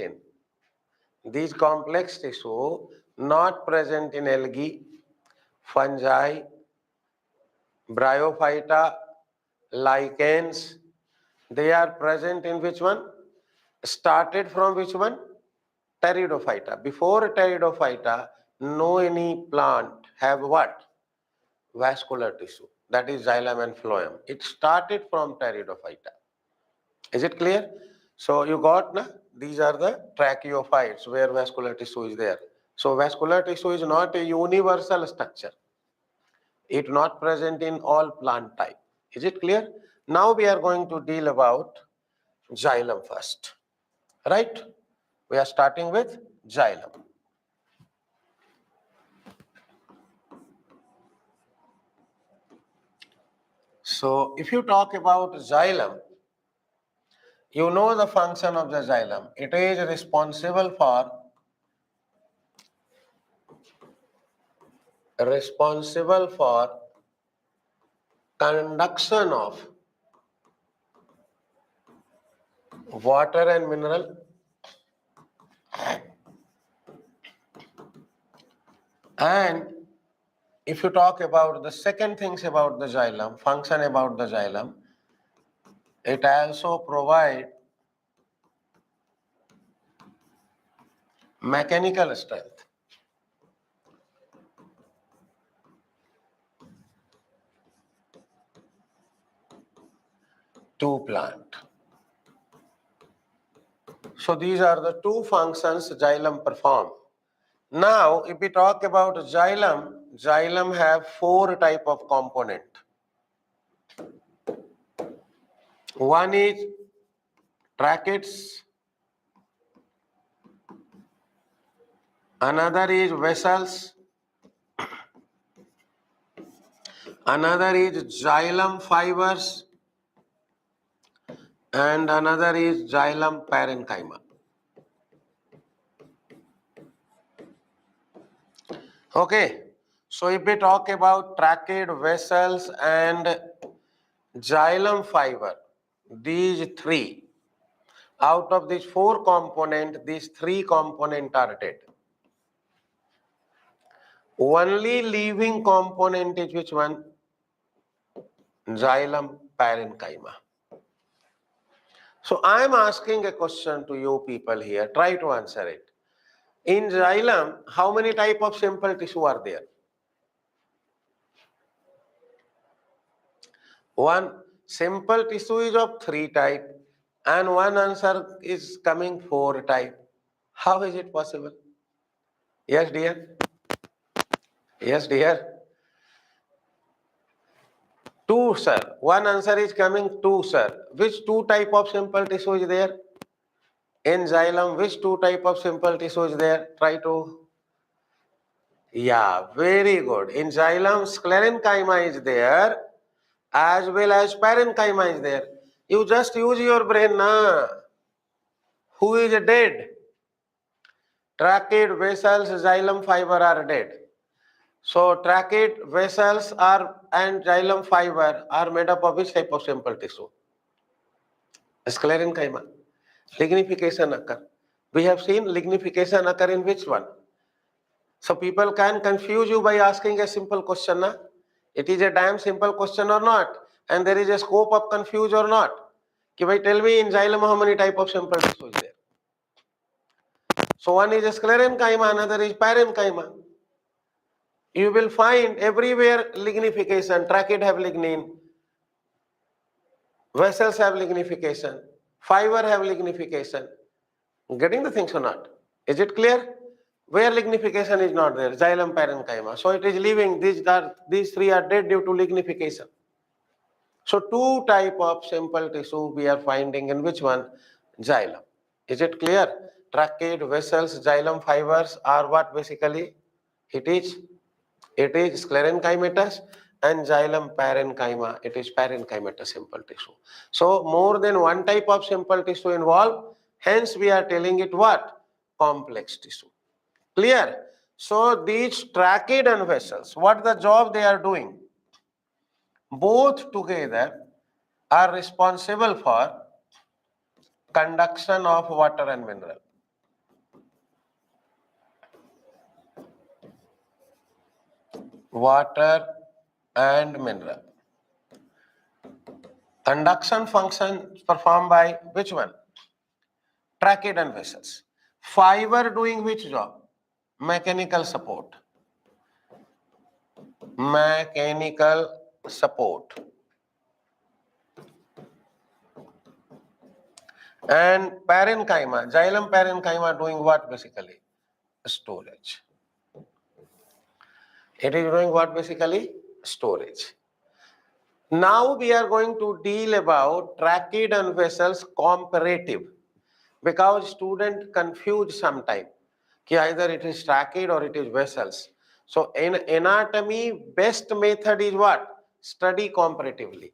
in algae, fungi, bryophyta, lichens. They are present in which one? started from which one? Pteridophyta. Before Pteridophyta, no any plant have what? Vascular tissue. That is xylem and phloem. It started from Pteridophyta. Is it clear? So you got na? These are the tracheophytes where vascular tissue is there. So vascular tissue is not a universal structure. It not present in all plant type. Is it clear? Now we are going to deal about xylem first. Right? We are starting with xylem. So if you talk about xylem, you know the function of the xylem. It is responsible for conduction of water and mineral and if you talk about the second things about the xylem, function about the xylem, it also provide mechanical strength to plant. So these are the two functions xylem perform. Now, if we talk about xylem, xylem have four type of component. One is tracheids, another is vessels, another is xylem fibers, and another is xylem parenchyma. Okay, so if we talk about tracheid, vessels, and xylem fiber, these three, out of these four components, these three components are dead. Only living component is which one? Xylem parenchyma. So I am asking a question to you people here. Try to answer it. In xylem, how many type of simple tissue are there? One simple tissue is of three type, and one answer is coming four type. How is it possible? Yes, dear. Yes, dear. Two, sir. One answer is coming two, sir. Which two type of simple tissue is there? In xylem, which two type of simple tissue is there? Try to. Yeah, very good. In xylem, sclerenchyma is there as well as parenchyma is there. You just use your brain, na. Who is dead? Tracheid, vessels, xylem fiber are dead. So tracheid, vessels are and xylem fiber are made up of which type of simple tissue? Sclerenchyma. Lignification occur. We have seen lignification occur in which one? So people can confuse you by asking a simple question. Na? It is a damn simple question or not? And there is a scope of confuse or not? Ki bhai, tell me in xylem how many type of simple tissue is there? So one is sclerenchyma, another is parenchyma. You will find everywhere lignification. Tracheid have lignin, vessels have lignification, fiber have lignification. Getting the things or not? Is it clear? Where lignification is not there? Xylem, parenchyma. So it is living. These three are dead due to lignification. So two type of simple tissue we are finding in which one? Xylem. Is it clear? Tracheid, vessels, xylem fibers are what basically? It is sclerenchymatous, and xylem parenchyma, it is parenchymatous simple tissue. So more than one type of simple tissue involved, hence we are telling it what? Complex tissue. Clear? So these tracheid and vessels, what the job they are doing? Both together are responsible for conduction of water and mineral. Water and mineral. Conduction function performed by which one? Tracheidan vessels. Fiber doing which job? Mechanical support. Mechanical support. And Parenchyma, Xylem parenchyma doing what basically? Storage. It is doing what basically? Storage. Now we are going to deal about tracheidan vessels comparative, because student confuse sometime कि either it is trachea or it is vessels. So in anatomy, best method is what? Study comparatively.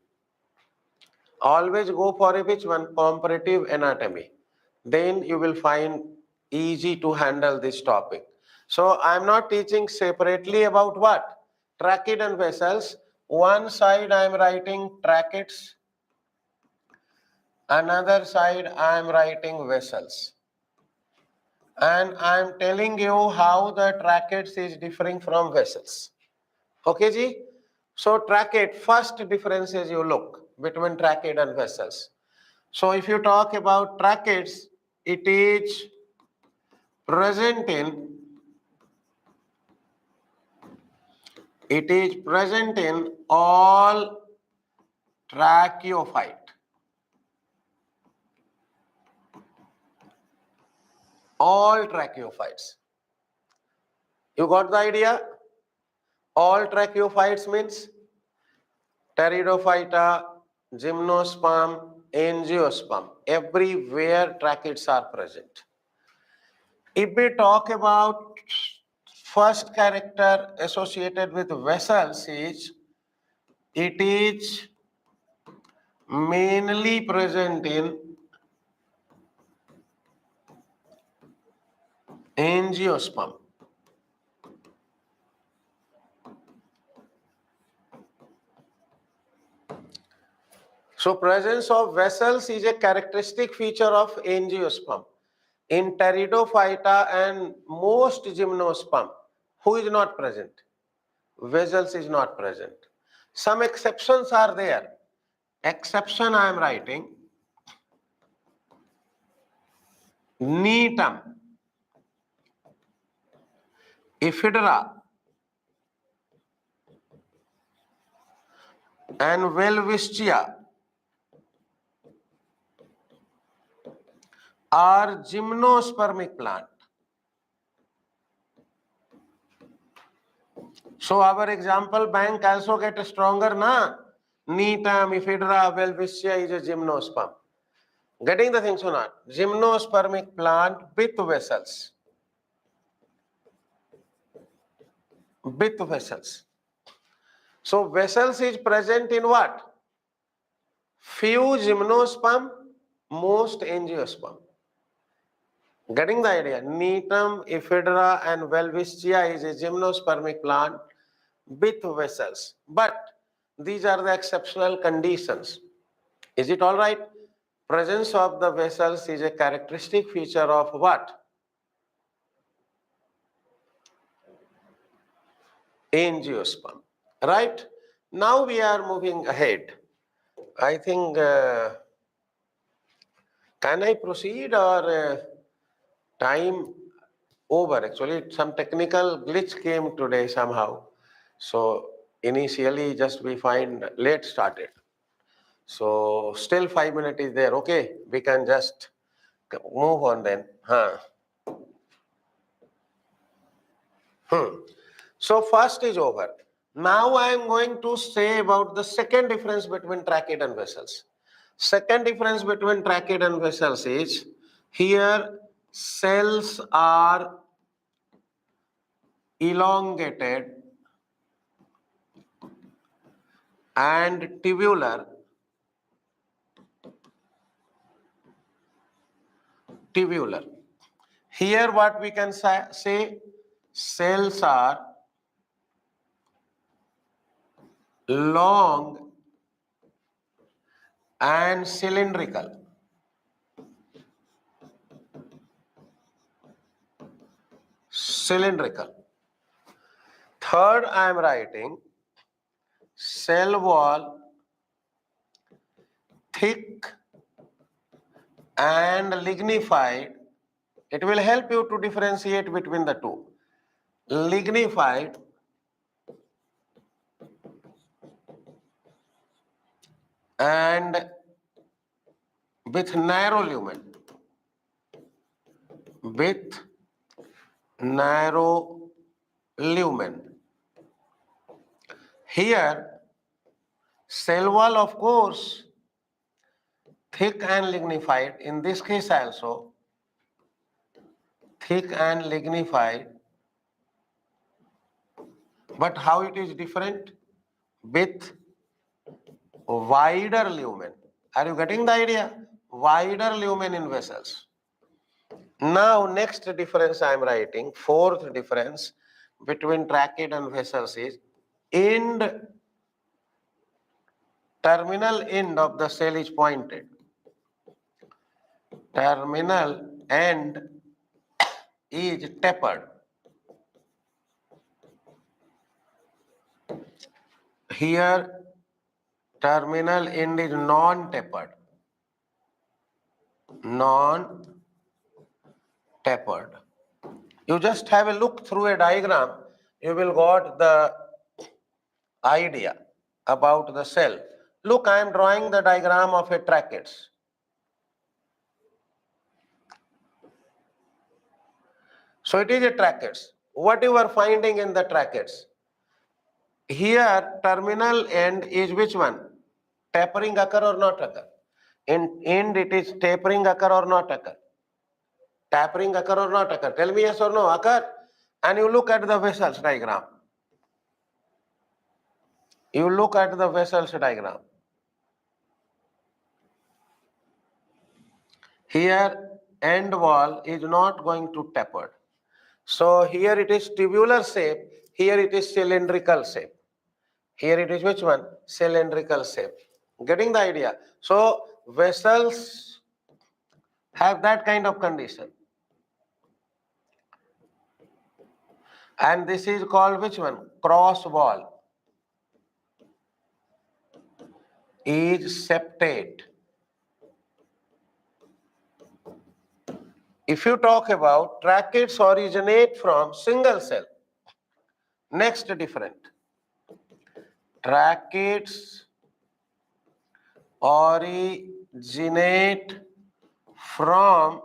Always go for a which one? Comparative anatomy. Then you will find easy to handle this topic. So I am not teaching separately about what? Tracheidan vessels. One side I am writing tracheids, another side I am writing vessels. And I am telling you how the tracheids is differing from vessels. Okay, ji? So tracheid, first difference is you look between tracheid and vessels. So if you talk about tracheids, it is present in all tracheophyte. All tracheophytes. You got the idea? All tracheophytes means pteridophyta, gymnosperm, angiosperm. Everywhere tracheids are present. If we talk about first character associated with vessels is, it is mainly present in angiosperm. So presence of vessels is a characteristic feature of angiosperm. In pteridophyta and most gymnosperm, who is not present? Vessels is not present. Some exceptions are there. Exception I am writing. Neetum, ephedra, and Welwitschia are gymnospermic plant. So our example bank also get stronger, na? Neetum, ephedra, Welwitschia is a gymnosperm. Getting the things or not? Gymnospermic plant with vessels. With vessels. So vessels is present in what? Few gymnosperm, most angiosperm. Getting the idea? Neetum, ephedra, and Welwitschia is a gymnospermic plant with vessels. But these are the exceptional conditions. Is it all right? Presence of the vessels is a characteristic feature of what? Angiosperm. Right? Now we are moving ahead. I think, can I proceed or time over? Actually, some technical glitch came today somehow. So initially just we find late started. So still 5 minutes is there. Okay, we can just move on then. So first is over. Now I am going to say about the second difference between tracheid and vessels. Second difference between tracheid and vessels is, here cells are elongated and tubular. Here what we can say, cells are long and cylindrical. Third, I am writing cell wall thick and lignified. It will help you to differentiate between the two. Lignified and with narrow lumen. With narrow lumen. Here, cell wall, of course, thick and lignified. In this case also, thick and lignified. But how it is different? With wider lumen. Are you getting the idea? Wider lumen in vessels. Now, next difference I am writing, fourth difference between trachea and vessels is terminal end of the cell is pointed. Terminal end is tapered. Here, terminal end is non-tapered. Non-tapered. You just have a look through a diagram, you will got the idea about the cell. Look, I am drawing the diagram of a tracheids. So it is a tracheids. What you are finding in the tracheids? Here, terminal end is which one? Tapering occur or not occur? In end, it is tapering occur or not occur? Tapering occur or not occur? Tell me yes or no, occur. And you look at the vessels diagram. You look at the vessels diagram. Here, end wall is not going to tapered. So here it is tubular shape, here it is cylindrical shape. Here it is which one? Cylindrical shape. Getting the idea? So vessels have that kind of condition. And this is called which one? Cross wall. Is septate. If you talk about tracheids originate from single cell. Next different. Tracheids originate from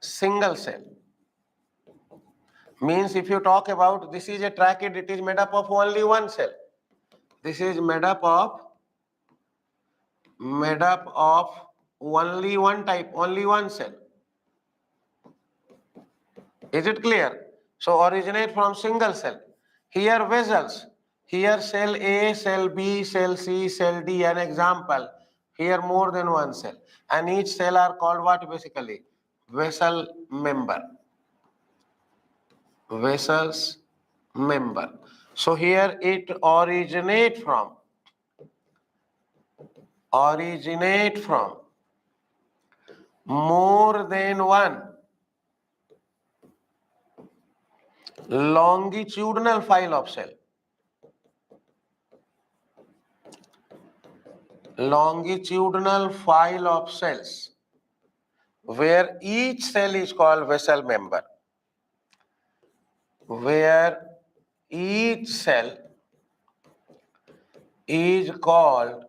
single cell. Means if you talk about this is a tracheid, it is made up of only one cell. This is made up of only one type, only one cell. Is it clear? So originate from single cell. Here vessels. Here cell A, cell B, cell C, cell D, an example. Here more than one cell. And each cell are called what basically? Vessel member. Vessels member. So here it originate from more than one longitudinal file of cell. Longitudinal file of cells where each cell is called vessel member. Where each cell is called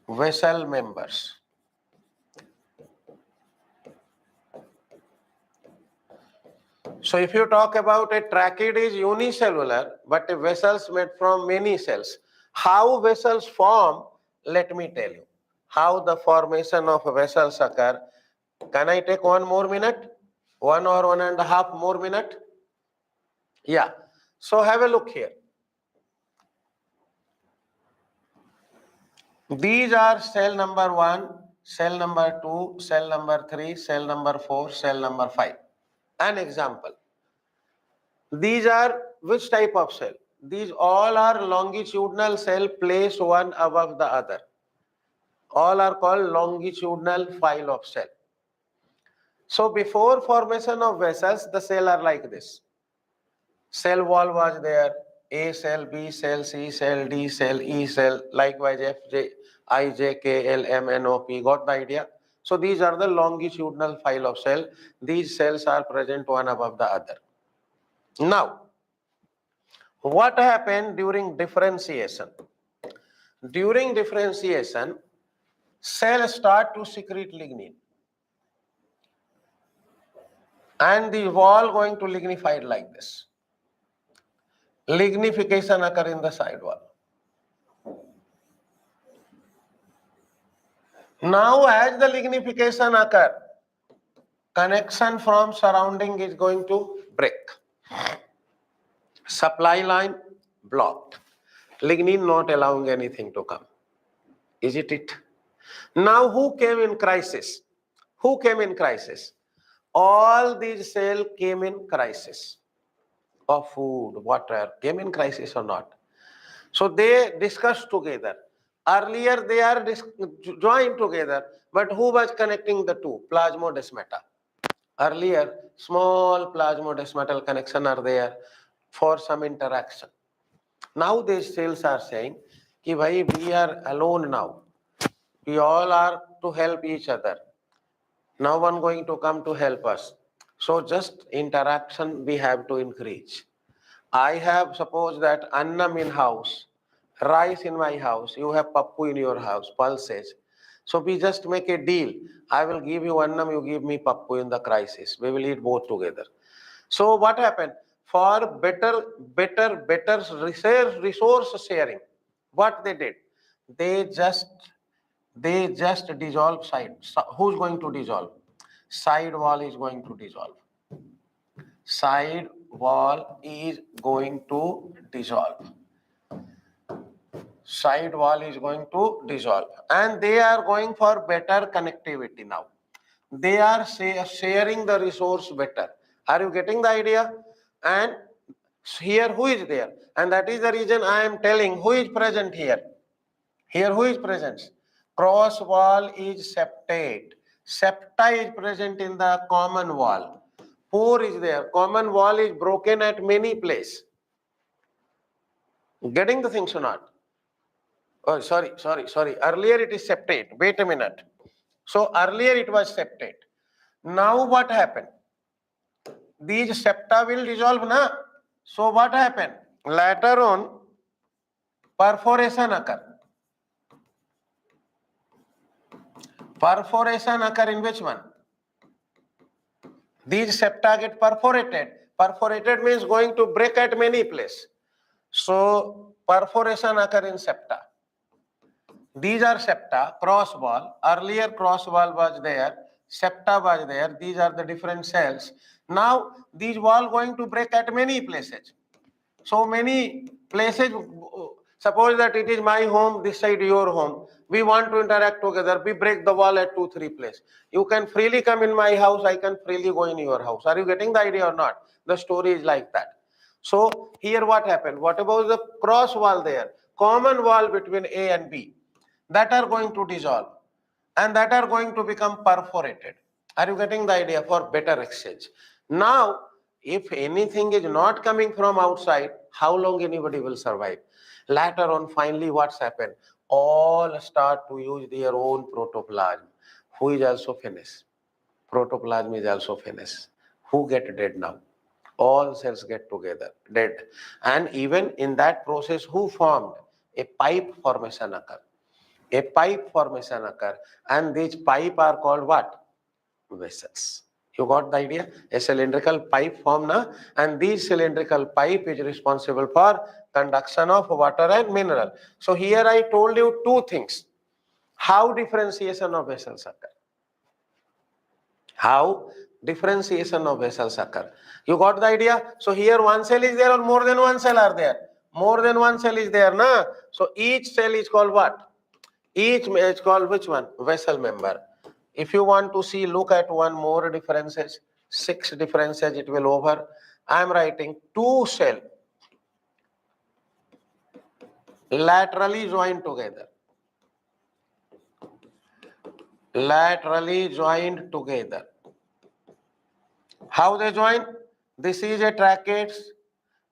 vessel members. So if you talk about a tracheid is unicellular, but a vessels made from many cells. How vessels form, let me tell you. How the formation of vessels occur. Can I take 1 more minute? 1 or 1.5 more minute? Yeah. So have a look here. These are cell number 1, cell number 2, cell number 3, cell number 4, cell number 5. An example. These are which type of cell? These all are longitudinal cell placed one above the other. All are called longitudinal file of cell. So before formation of vessels, the cell are like this. Cell wall was there, A cell, B cell, C cell, D cell, E cell, likewise F, J, I, J, K, L, M, N, O, P. Got the idea? So these are the longitudinal file of cell. These cells are present one above the other. Now, what happened during differentiation? During differentiation, cells start to secrete lignin. And the wall going to lignified like this. Lignification occur in the side wall. Now as the lignification occur, connection from surrounding is going to break. Supply line blocked. Lignin not allowing anything to come. Is it? Now who came in crisis? Who came in crisis? All these cells came in crisis of food, water, came in crisis or not. So they discussed together. Earlier they are joined together, but who was connecting the two? Plasmodesmata. Earlier, small plasmodesmatal connection are there for some interaction. Now these cells are saying, ki bhai, we are alone now. We all are to help each other. No one going to come to help us. So just interaction we have to increase. I have suppose that annam in house, rice in my house, you have pappu in your house, pulses. So we just make a deal. I will give you annam, you give me pappu in the crisis. We will eat both together. So what happened? For better resource sharing, what they did? They just dissolve side. Who's going to dissolve? Side wall is going to dissolve. Side wall is going to dissolve. Side wall is going to dissolve. And they are going for better connectivity now. They are sharing the resource better. Are you getting the idea? And here who is there? And that is the reason I am telling who is present here. Here who is present? Cross wall is septate. Septa is present in the common wall. Pore is there. Common wall is broken at many places. Getting the things or not? Oh, sorry. Earlier it is septate. Wait a minute. So earlier it was septate. Now what happened? These septa will dissolve, na? So what happened? Later on, perforation occur. Perforation occur in which one? These septa get perforated. Perforated means going to break at many places. So perforation occur in septa. These are septa, cross wall. Earlier cross wall was there, septa was there. These are the different cells. Now these wall going to break at many places. So many places. Suppose that it is my home, this side your home. We want to interact together. We break the wall at 2-3 places. You can freely come in my house. I can freely go in your house. Are you getting the idea or not? The story is like that. So here what happened? What about the cross wall there? Common wall between A and B. That are going to dissolve. And that are going to become perforated. Are you getting the idea? For better exchange. Now, if anything is not coming from outside, how long anybody will survive? Later on, finally, what's happened? All start to use their own protoplasm, who is also finished. Protoplasm is also finished. Who get dead now? All cells get together, dead. And even in that process, who formed? A pipe formation occur. A pipe formation occur. And these pipe are called what? Vessels. You got the idea? A cylindrical pipe form, na? And this cylindrical pipe is responsible for conduction of water and mineral. So here I told you two things. How differentiation of vessels occur? How differentiation of vessels occur? You got the idea? So here one cell is there or more than one cell are there? More than one cell is there, na? So each cell is called what? Each is called which one? Vessel member. If you want to see, look at one more differences, 6 differences it will over. I am writing 2 cell laterally joined together. Laterally joined together. How they join? This is a tracheids,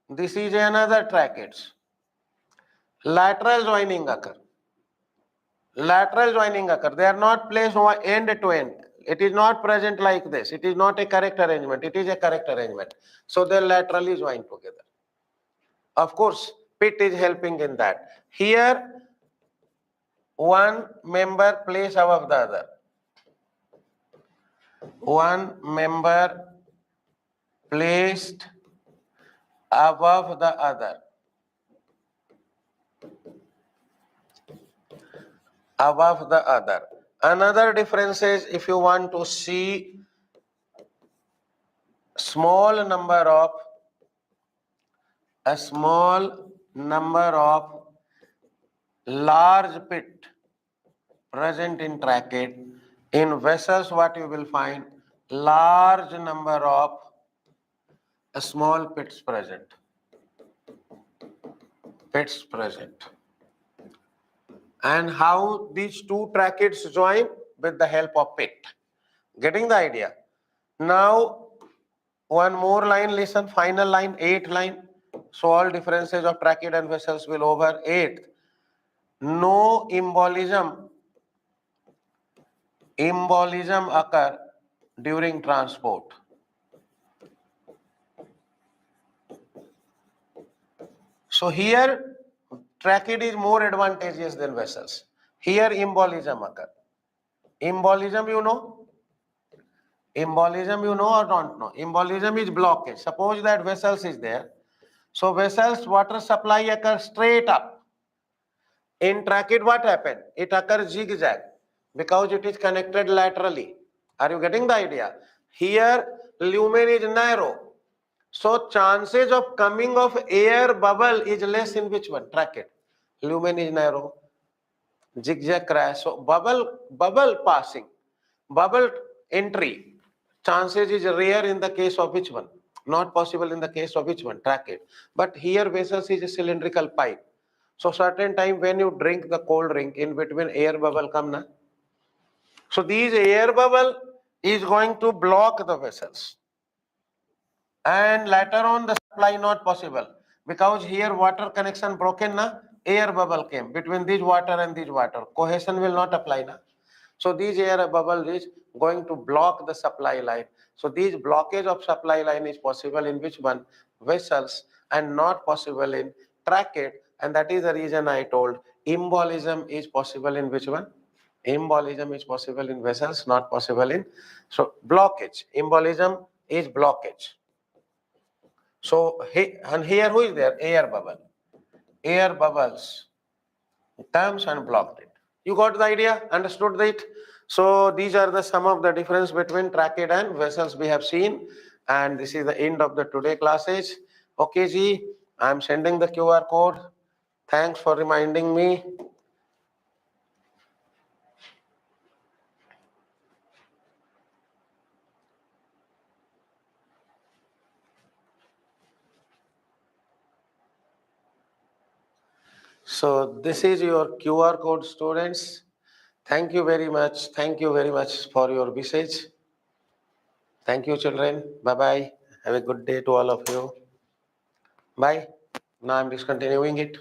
This is another tracheids. Lateral joining occur. Lateral joining occur. They are not placed end to end. It is not present like this. It is not a correct arrangement. It is a correct arrangement. So they laterally join together. Of course, pit is helping in that. Here, one member placed above the other. One member placed above the other. Above the other. Another difference is if you want to see a small number of large pit present in tracheid. In vessels, what you will find? Large number of small pits present. Pits present. And how these two tracheids join? With the help of pit. Getting the idea? Now, one more line, listen, final line, 8th line. So all differences of tracheid and vessels will over 8th. No embolism occur during transport. So here tracheid is more advantageous than vessels. Here embolism occur. Embolism you know? Embolism you know or don't know? Embolism is blockage. Suppose that vessels is there. So vessels water supply occurs straight up. In tracheid what happened? It occurs zigzag because it is connected laterally. Are you getting the idea? Here lumen is narrow. So chances of coming of air bubble is less in which one? Tracheid. Lumen is narrow. Zigzag crash. So bubble passing, bubble entry, chances is rare in the case of which one? Not possible in the case of which one? Tracheid. But here vessels is a cylindrical pipe. So certain time when you drink the cold drink, in between air bubble come na. So these air bubble is going to block the vessels. And later on the supply not possible because here water connection broken na, air bubble came between this water and this water. Cohesion will not apply na. So these air bubble is going to block the supply line. So these blockage of supply line is possible in which one? Vessels, and not possible in tracheid. And that is the reason I told embolism is possible in which one? Embolism is possible in vessels, not possible in. So blockage. Embolism is blockage. So and here who is there? Air bubble. Air bubbles comes and blocked it. You got the idea? Understood that? So these are the some of the difference between tracheid and vessels we have seen. And this is the end of the today classes. Okay, Ji, I am sending the QR code. Thanks for reminding me. So this is your QR code, students. Thank you very much. Thank you very much for your message. Thank you, children. Bye-bye. Have a good day to all of you. Bye. Now I'm discontinuing it.